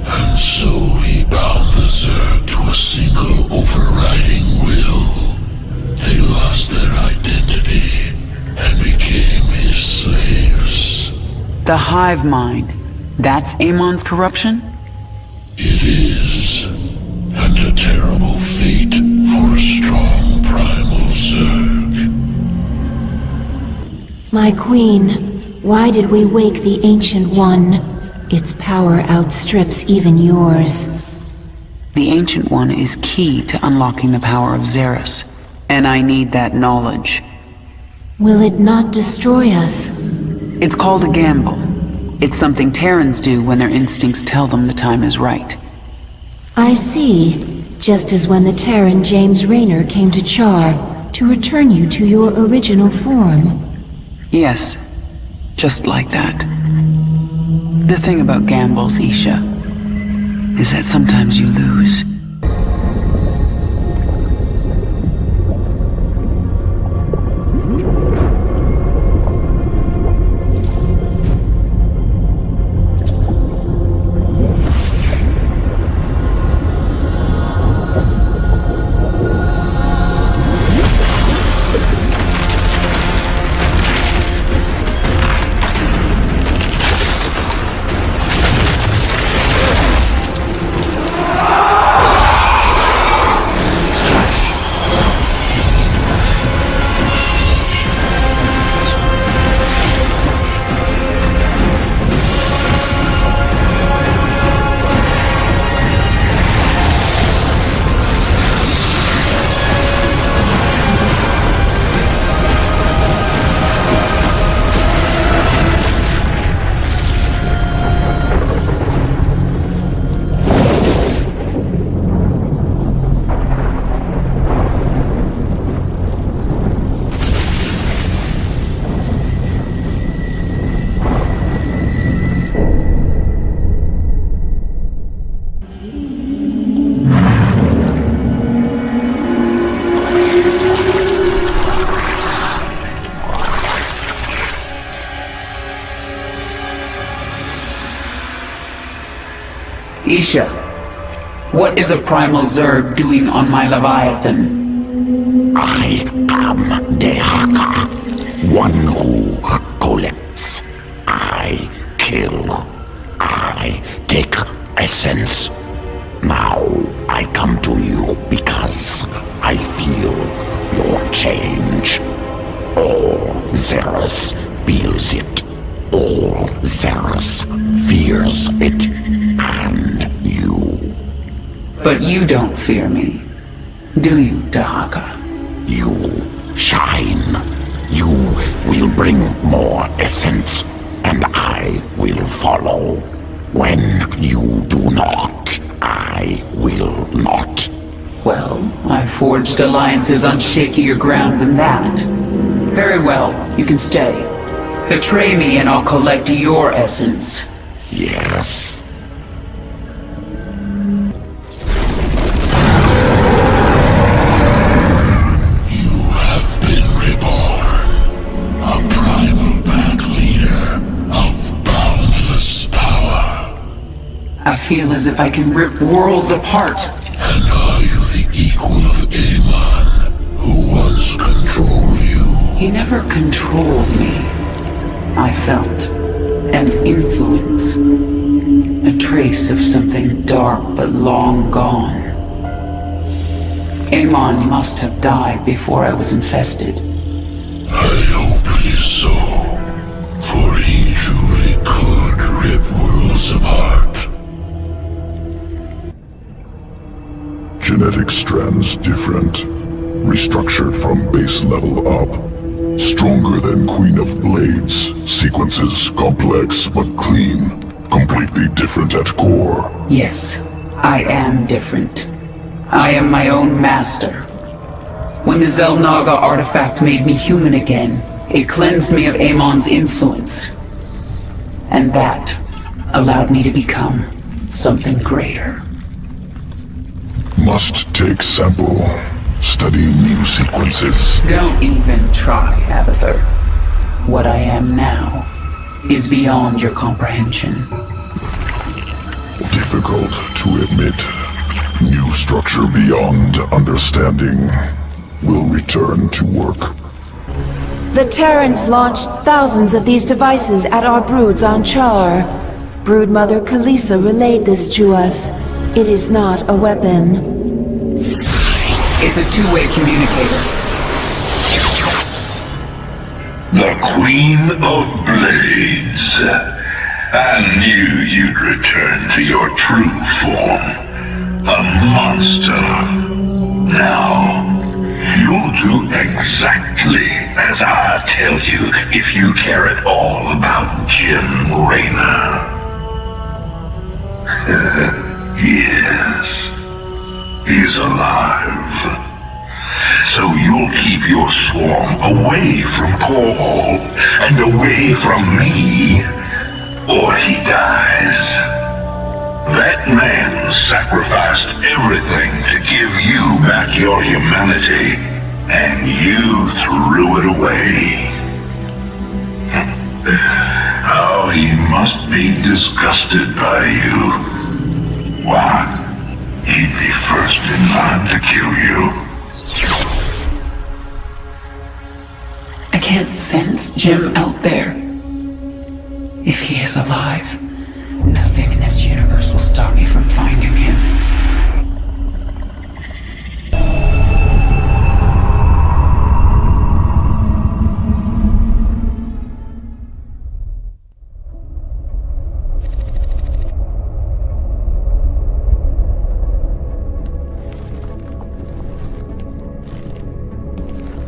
And so he bound the Zerg to a single overriding will. They lost their identity and became his slaves. The hive mind. That's Amon's corruption? It is. And a terrible fate for a strong primal Zerg. My queen, why did we wake the Ancient One? Its power outstrips even yours. The Ancient One is key to unlocking the power of Xeris, and I need that knowledge. Will it not destroy us? It's called a gamble. It's something Terrans do when their instincts tell them the time is right. I see. Just as when the Terran James Raynor came to Char to return you to your original form. Yes, just like that. The thing about gambles, Isha, is that sometimes you lose. Isha, what is a primal Zerg doing on my Leviathan? I am Dehaka, one who collects. I kill. I take essence. Now I come to you because I feel your change. All Xeris feels it. All Xeris fears it. And you. But you don't fear me, do you, Dahaka? You shine. You will bring more essence, and I will follow. When you do not, I will not. Well, I've forged alliances on shakier ground than that. Very well, you can stay. Betray me and I'll collect your essence. Yes. I feel as if I can rip worlds apart. And are you the equal of Amon, who once controlled you? He never controlled me. I felt an influence. A trace of something dark but long gone. Amon must have died before I was infested. I hope it is so, for he truly could rip worlds apart. Genetic strands different, restructured from base level up. Stronger than Queen of Blades, sequences complex but clean, completely different at core. Yes, I am different. I am my own master. When the Xel'Naga artifact made me human again, it cleansed me of Amon's influence. And that allowed me to become something greater. Must take sample. Study new sequences. Don't even try, Abathur. What I am now is beyond your comprehension. Difficult to admit. New structure beyond understanding will return to work. The Terrans launched thousands of these devices at our broods on Char. Broodmother Kalisa relayed this to us. It is not a weapon. It's a two-way communicator. The Queen of Blades. I knew you'd return to your true form. A monster. Now, you'll do exactly as I tell you if you care at all about Jim Raynor. Yes. He's alive. So you'll keep your swarm away from Paul and away from me, or he dies. That man sacrificed everything to give you back your humanity, and you threw it away. Oh, he must be disgusted by you. Why? He'd be first in line to kill you. I can't sense Jim out there. If he is alive, nothing in this universe will stop me from finding him.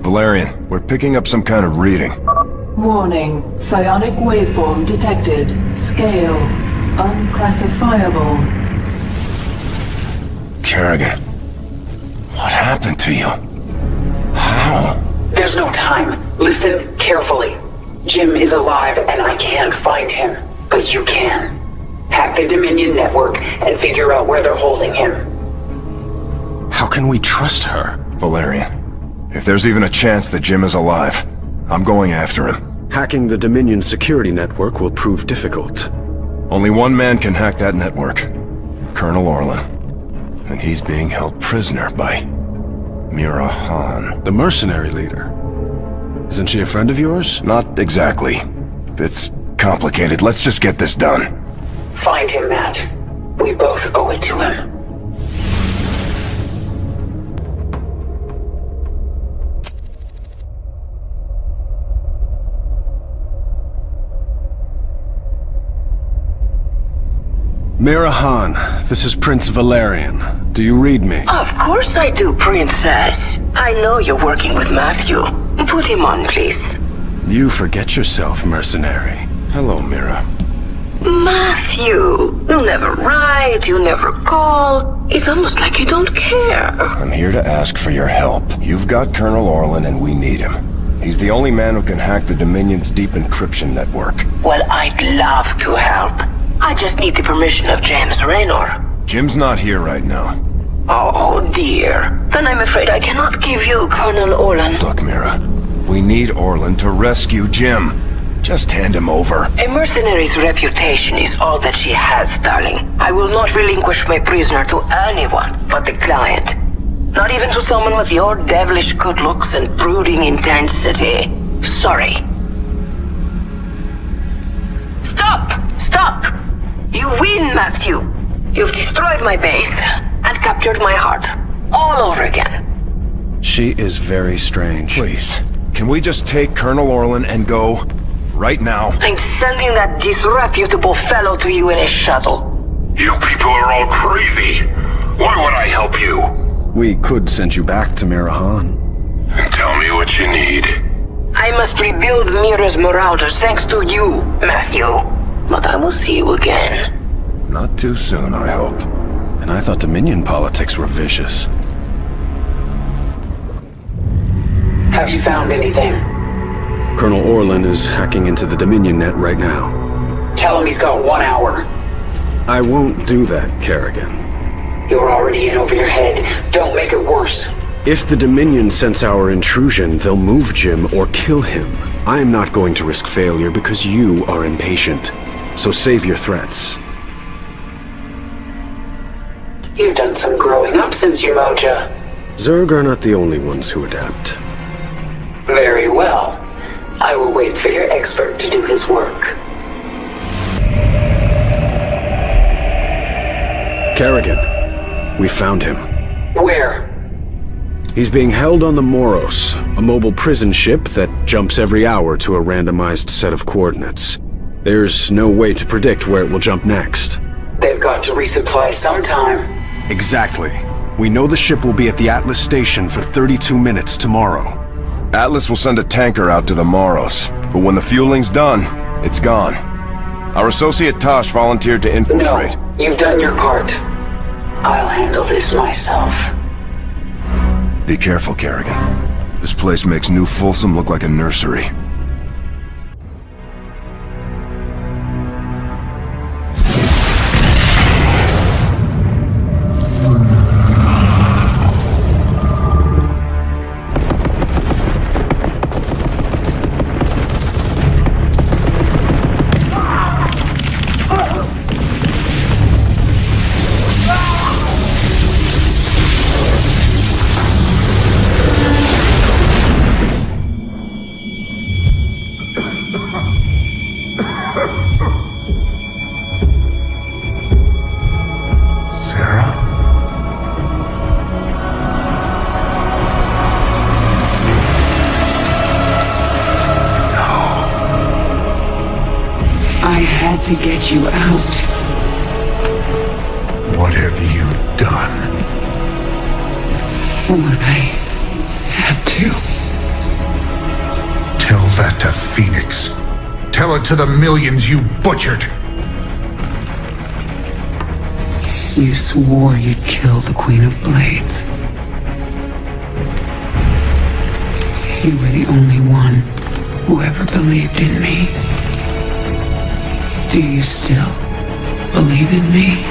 Valerian, we're picking up some kind of reading. Warning. Psionic waveform detected. Scale. Unclassifiable. Kerrigan, what happened to you? How? There's no time. Listen carefully. Jim is alive and I can't find him. But you can. Hack the Dominion network and figure out where they're holding him. How can we trust her, Valerian? If there's even a chance that Jim is alive, I'm going after him. Hacking the Dominion security network will prove difficult. Only one man can hack that network. Colonel Orlan. And he's being held prisoner by Mira Han. The mercenary leader. Isn't she a friend of yours? Not exactly. It's complicated. Let's just get this done. Find him, Matt. We both owe it to him. Mira Han, this is Prince Valerian. Do you read me? Of course I do, Princess. I know you're working with Matthew. Put him on, please. You forget yourself, mercenary. Hello, Mira. Matthew, you never write, you never call. It's almost like you don't care. I'm here to ask for your help. You've got Colonel Orlan and we need him. He's the only man who can hack the Dominion's deep encryption network. Well, I'd love to help. I just need the permission of James Raynor. Jim's not here right now. Oh dear. Then I'm afraid I cannot give you Colonel Orlan. Look, Mira, we need Orlan to rescue Jim. Just hand him over. A mercenary's reputation is all that she has, darling. I will not relinquish my prisoner to anyone but the client. Not even to someone with your devilish good looks and brooding intensity. Sorry. Stop! Stop! You win, Matthew! You've destroyed my base and captured my heart. All over again. She is very strange. Please, can we just take Colonel Orlan and go? Right now. I'm sending that disreputable fellow to you in a shuttle. You people are all crazy. Why would I help you? We could send you back to Mira Han. Tell me what you need. I must rebuild Mira's marauders thanks to you, Matthew. But I will see you again. Not too soon, I hope. And I thought Dominion politics were vicious. Have you found anything? Colonel Orlan is hacking into the Dominion net right now. Tell him he's got 1 hour. I won't do that, Kerrigan. You're already in over your head. Don't make it worse. If the Dominion sense our intrusion, they'll move Jim or kill him. I am not going to risk failure because you are impatient. So save your threats. You've done some growing up since your moja. Zerg are not the only ones who adapt. Very well. I will wait for your expert to do his work. Kerrigan, we found him. Where? He's being held on the Moros, a mobile prison ship that jumps every hour to a randomized set of coordinates. There's no way to predict where it will jump next. They've got to resupply sometime. Exactly. We know the ship will be at the Atlas station for 32 minutes tomorrow. Atlas will send a tanker out to the Moros, but when the fueling's done, it's gone. Our associate Tosh volunteered to infiltrate. No, you've done your part. I'll handle this myself. Be careful, Kerrigan. This place makes New Folsom look like a nursery. To get you out. What have you done? What I had to. Tell that to Phoenix. Tell it to the millions you butchered. You swore you'd kill the Queen of Blades. You were the only one who ever believed in me. Do you still believe in me?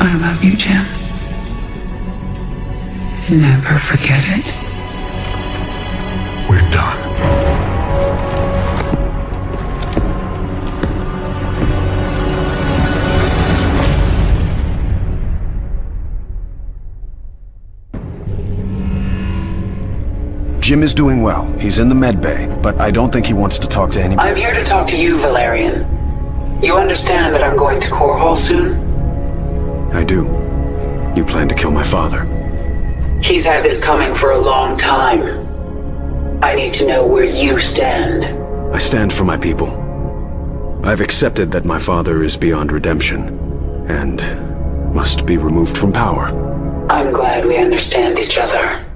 I love you, Jim. Never forget it. We're done. Jim is doing well. He's in the med bay, but I don't think he wants to talk to anybody. I'm here to talk to you, Valerian. You understand that I'm going to Core Hall soon? I do. You plan to kill my father. He's had this coming for a long time. I need to know where you stand. I stand for my people. I've accepted that my father is beyond redemption, and must be removed from power. I'm glad we understand each other.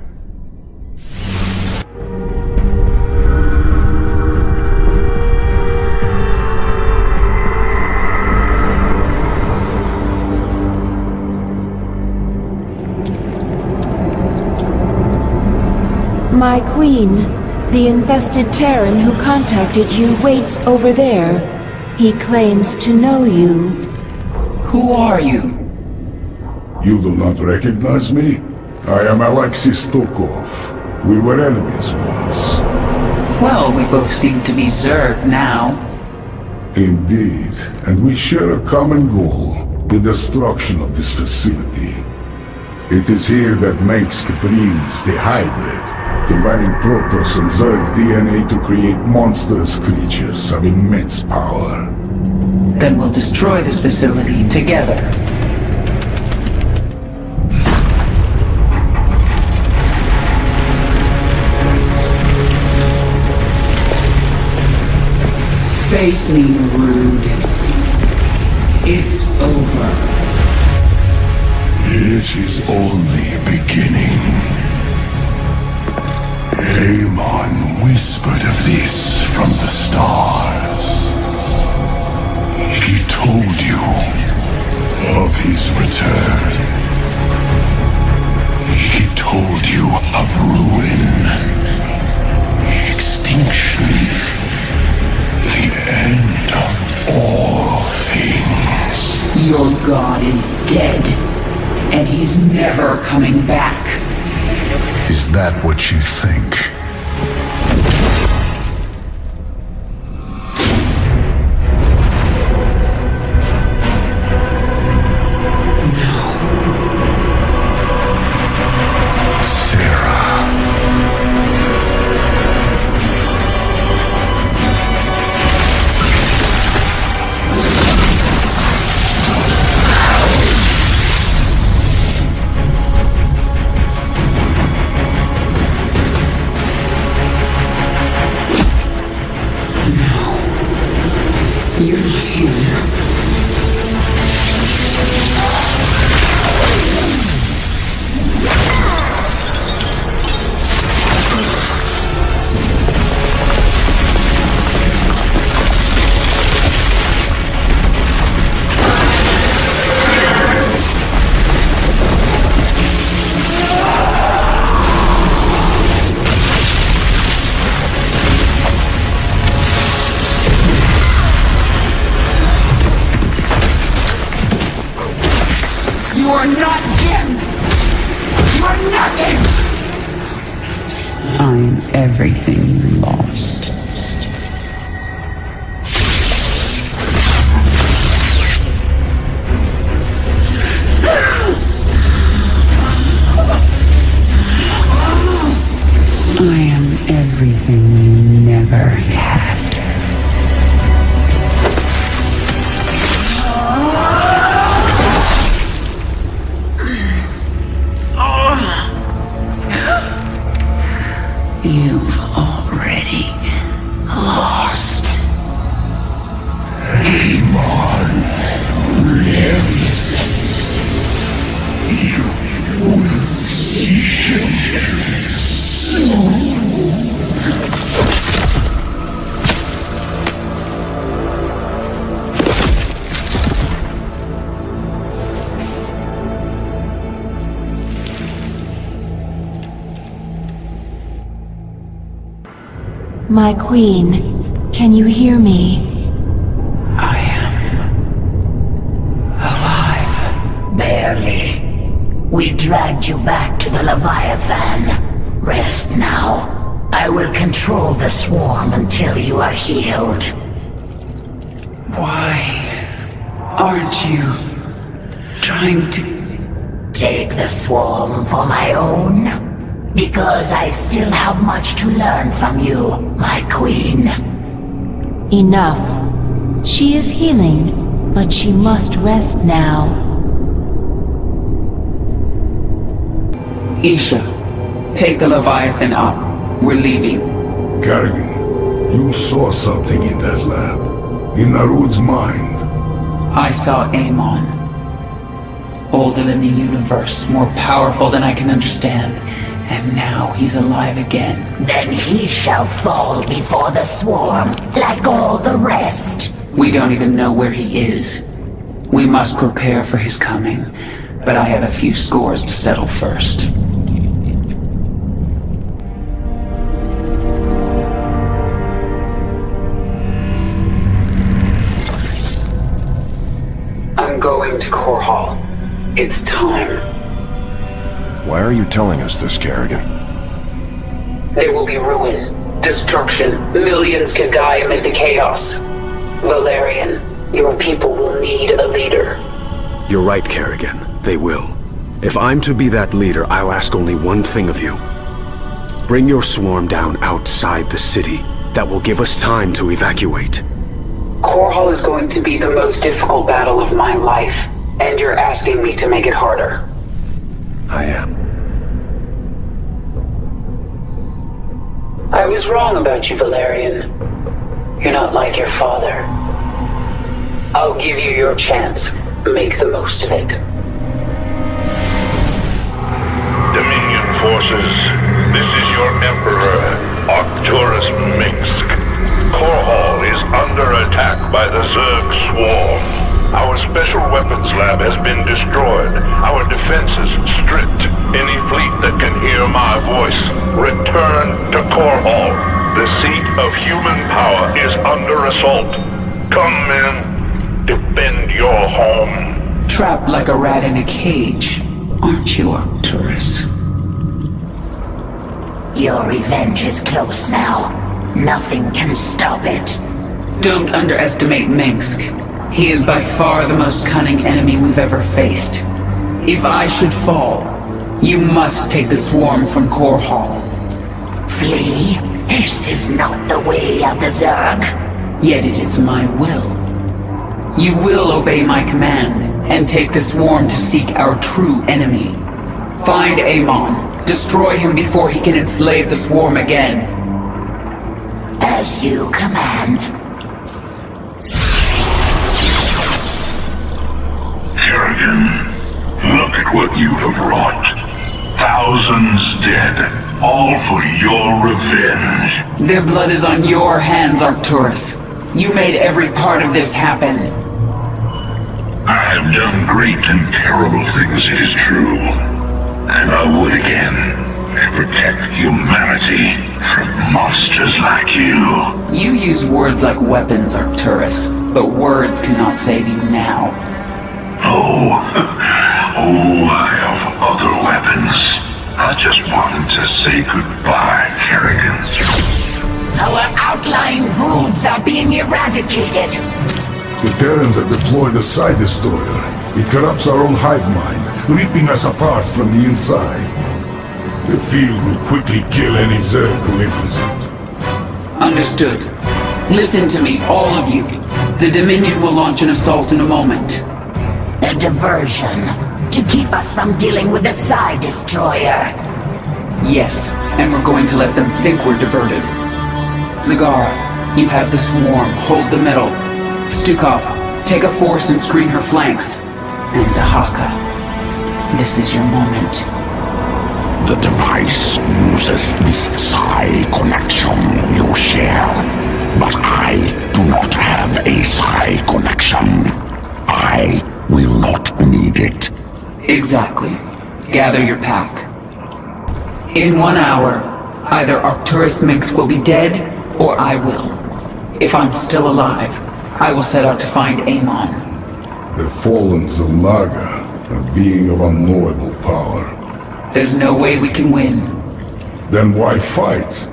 My queen, the infested Terran who contacted you waits over there. He claims to know you. Who are you? You do not recognize me? I am Alexis Stokov. We were enemies once. Well, we both seem to be Zerg now. Indeed, and we share a common goal, the destruction of this facility. It is here that Mengsk breeds the hybrid, combining Protoss and Zerg DNA to create monstrous creatures of immense power. Then we'll destroy this facility together. Face me, Rude. It's over. It is only beginning. Amon whispered of this from the stars. He told you of his return. He told you of ruin, extinction, the end of all things. Your god is dead, and he's never coming back. Is that what you think? You're not here. You are not Jim! You are nothing! I'm everything you lost. I am everything you never had. You've already lost. Amon lives. You will see him soon. My queen, can you hear me? I am alive. Bear We dragged you back to the Leviathan. Rest now. I will control the swarm until you are healed. Why aren't you trying to... Take the swarm for my own? Because I still have much to learn from you, my queen. Enough. She is healing, but she must rest now. Isha, take the Leviathan up. We're leaving. Kerrigan, you saw something in that lab. In Narud's mind. I saw Amon. Older than the universe, more powerful than I can understand. And now he's alive again. Then he shall fall before the swarm, like all the rest. We don't even know where he is. We must prepare for his coming, but I have a few scores to settle first. I'm going to Core Hall. It's time. Why are you telling us this, Kerrigan? There will be ruin, destruction. Millions can die amid the chaos. Valerian, your people will need a leader. You're right, Kerrigan. They will. If I'm to be that leader, I'll ask only one thing of you. Bring your swarm down outside the city. That will give us time to evacuate. Core Hall is going to be the most difficult battle of my life, and you're asking me to make it harder. I am. I was wrong about you, Valerian. You're not like your father. I'll give you your chance. Make the most of it. Dominion forces, this is your Emperor, Arcturus Minsk. Core Hall is under attack by the Zerg swarm. Our special weapons lab has been destroyed. Our defenses stripped. Any fleet that can hear my voice, return to Core Hall. The seat of human power is under assault. Come, men. Defend your home. Trapped like a rat in a cage, aren't you, Arcturus? Your revenge is close now. Nothing can stop it. Don't underestimate Minsk. He is by far the most cunning enemy we've ever faced. If I should fall, you must take the swarm from Core Hall. Flee? This is not the way of the Zerg. Yet it is my will. You will obey my command, and take the swarm to seek our true enemy. Find Amon. Destroy him before he can enslave the swarm again. As you command. Kerrigan, look at what you have wrought. Thousands dead, all for your revenge. Their blood is on your hands, Arcturus. You made every part of this happen. I have done great and terrible things, it is true. And I would again, to protect humanity from monsters like you. You use words like weapons, Arcturus, but words cannot save you now. Oh, I have other weapons. I just wanted to say goodbye, Kerrigan. Our outlying broods are being eradicated. The Terrans have deployed a Psi Destroyer. It corrupts our own hive mind, ripping us apart from the inside. The field will quickly kill any Zerg who enters it. Understood. Listen to me, all of you. The Dominion will launch an assault in a moment. A diversion, to keep us from dealing with the Psi Destroyer. Yes, and we're going to let them think we're diverted. Zagara, you have the swarm. Hold the middle. Stukov, take a force and screen her flanks. And Dahaka, this is your moment. The device uses this Psi connection you share, but I do not have a Psi connection. I will not need it. Exactly. Gather your pack. In 1 hour, either Arcturus Minsk will be dead, or I will. If I'm still alive, I will set out to find Amon. The fallen Zilmaga. A being of unknowable power. There's no way we can win. Then why fight?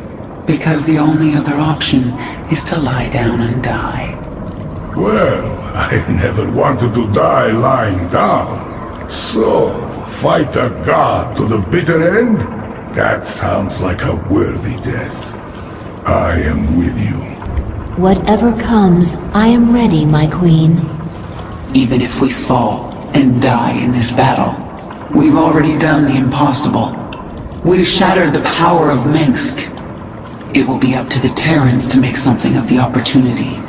Because the only other option is to lie down and die. Well, I never wanted to die lying down. So, fight a god to the bitter end? That sounds like a worthy death. I am with you. Whatever comes, I am ready, my queen. Even if we fall and die in this battle, we've already done the impossible. We've shattered the power of Minsk. It will be up to the Terrans to make something of the opportunity.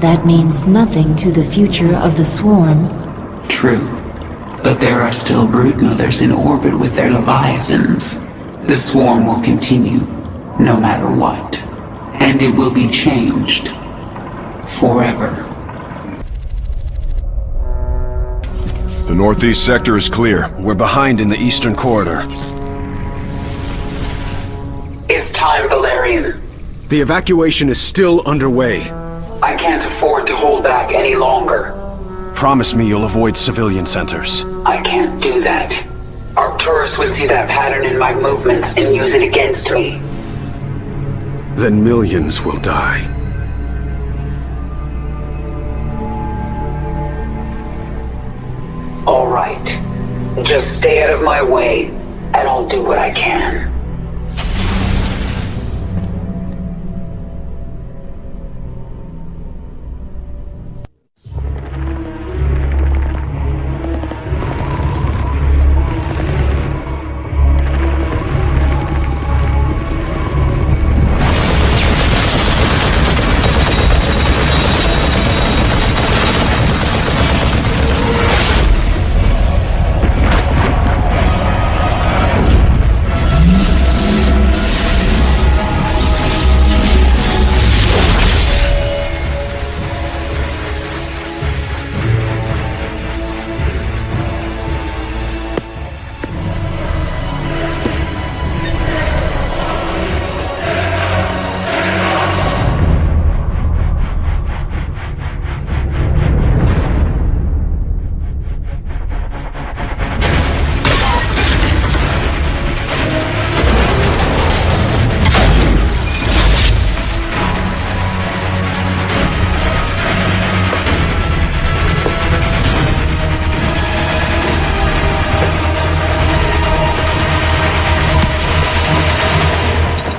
That means nothing to the future of the Swarm. True. But there are still broodmothers in orbit with their leviathans. The Swarm will continue, no matter what. And it will be changed. Forever. The northeast sector is clear. We're behind in the eastern corridor. It's time, Valerian. The evacuation is still underway. I can't afford to hold back any longer. Promise me you'll avoid civilian centers. I can't do that. Arcturus would see that pattern in my movements and use it against me. Then millions will die. All right. Just stay out of my way, and I'll do what I can.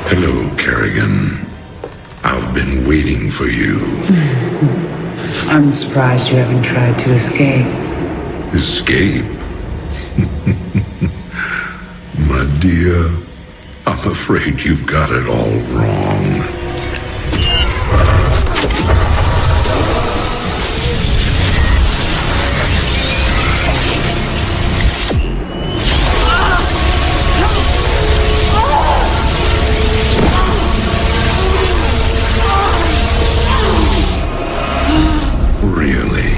Hello, Kerrigan. I've been waiting for you. I'm surprised you haven't tried to escape. Escape? My dear, I'm afraid you've got it all wrong. Really?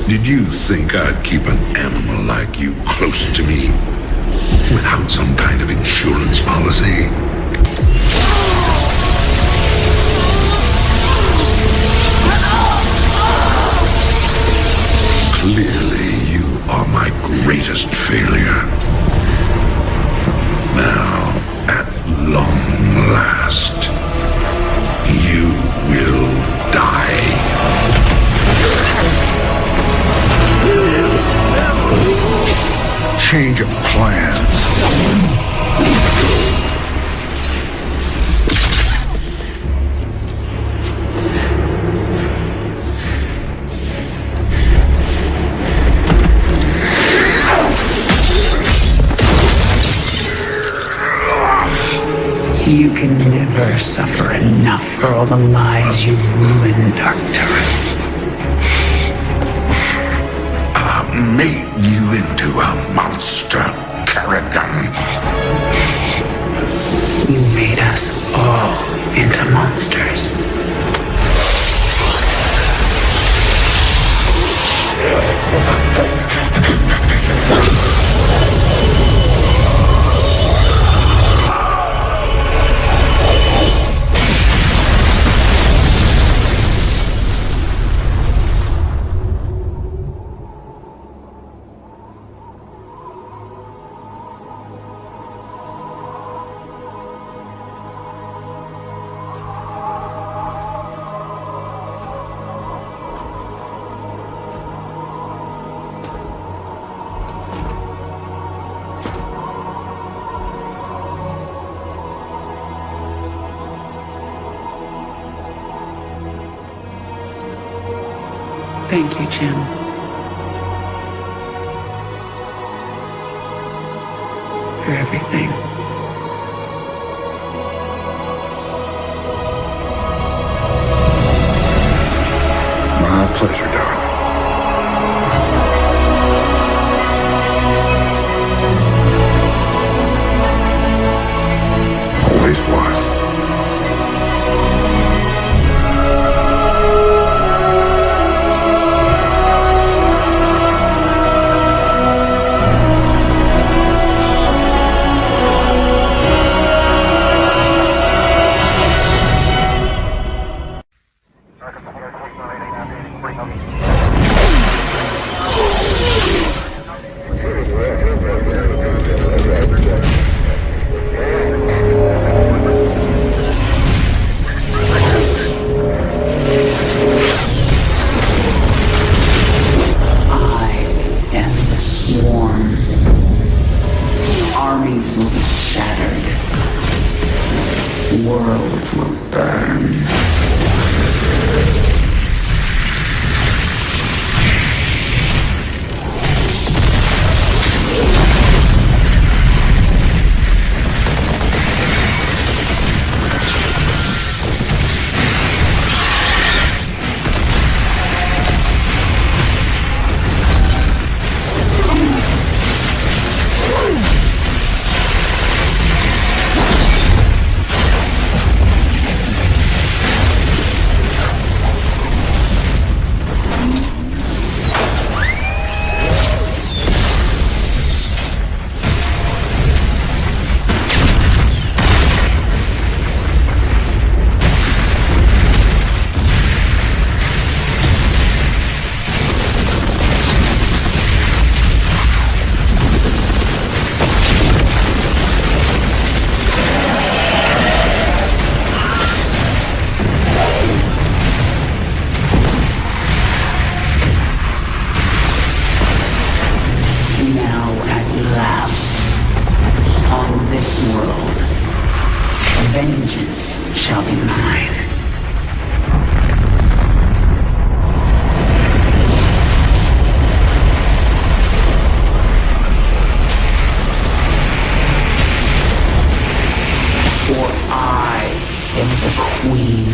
Did you think I'd keep an animal like you close to me without some kind of insurance policy? Clearly, you are my greatest failure. Now, at long last, you will die. Change of plans. You can never suffer enough for all the lives you've ruined, Arcturus. Made you into a monster, Kerrigan. You made us all into monsters. Thank you, Jim. For everything. My pleasure, darling. Always was. Armies will be shattered. Worlds will burn. Vengeance shall be mine. For I am the Queen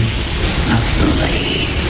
of Blades.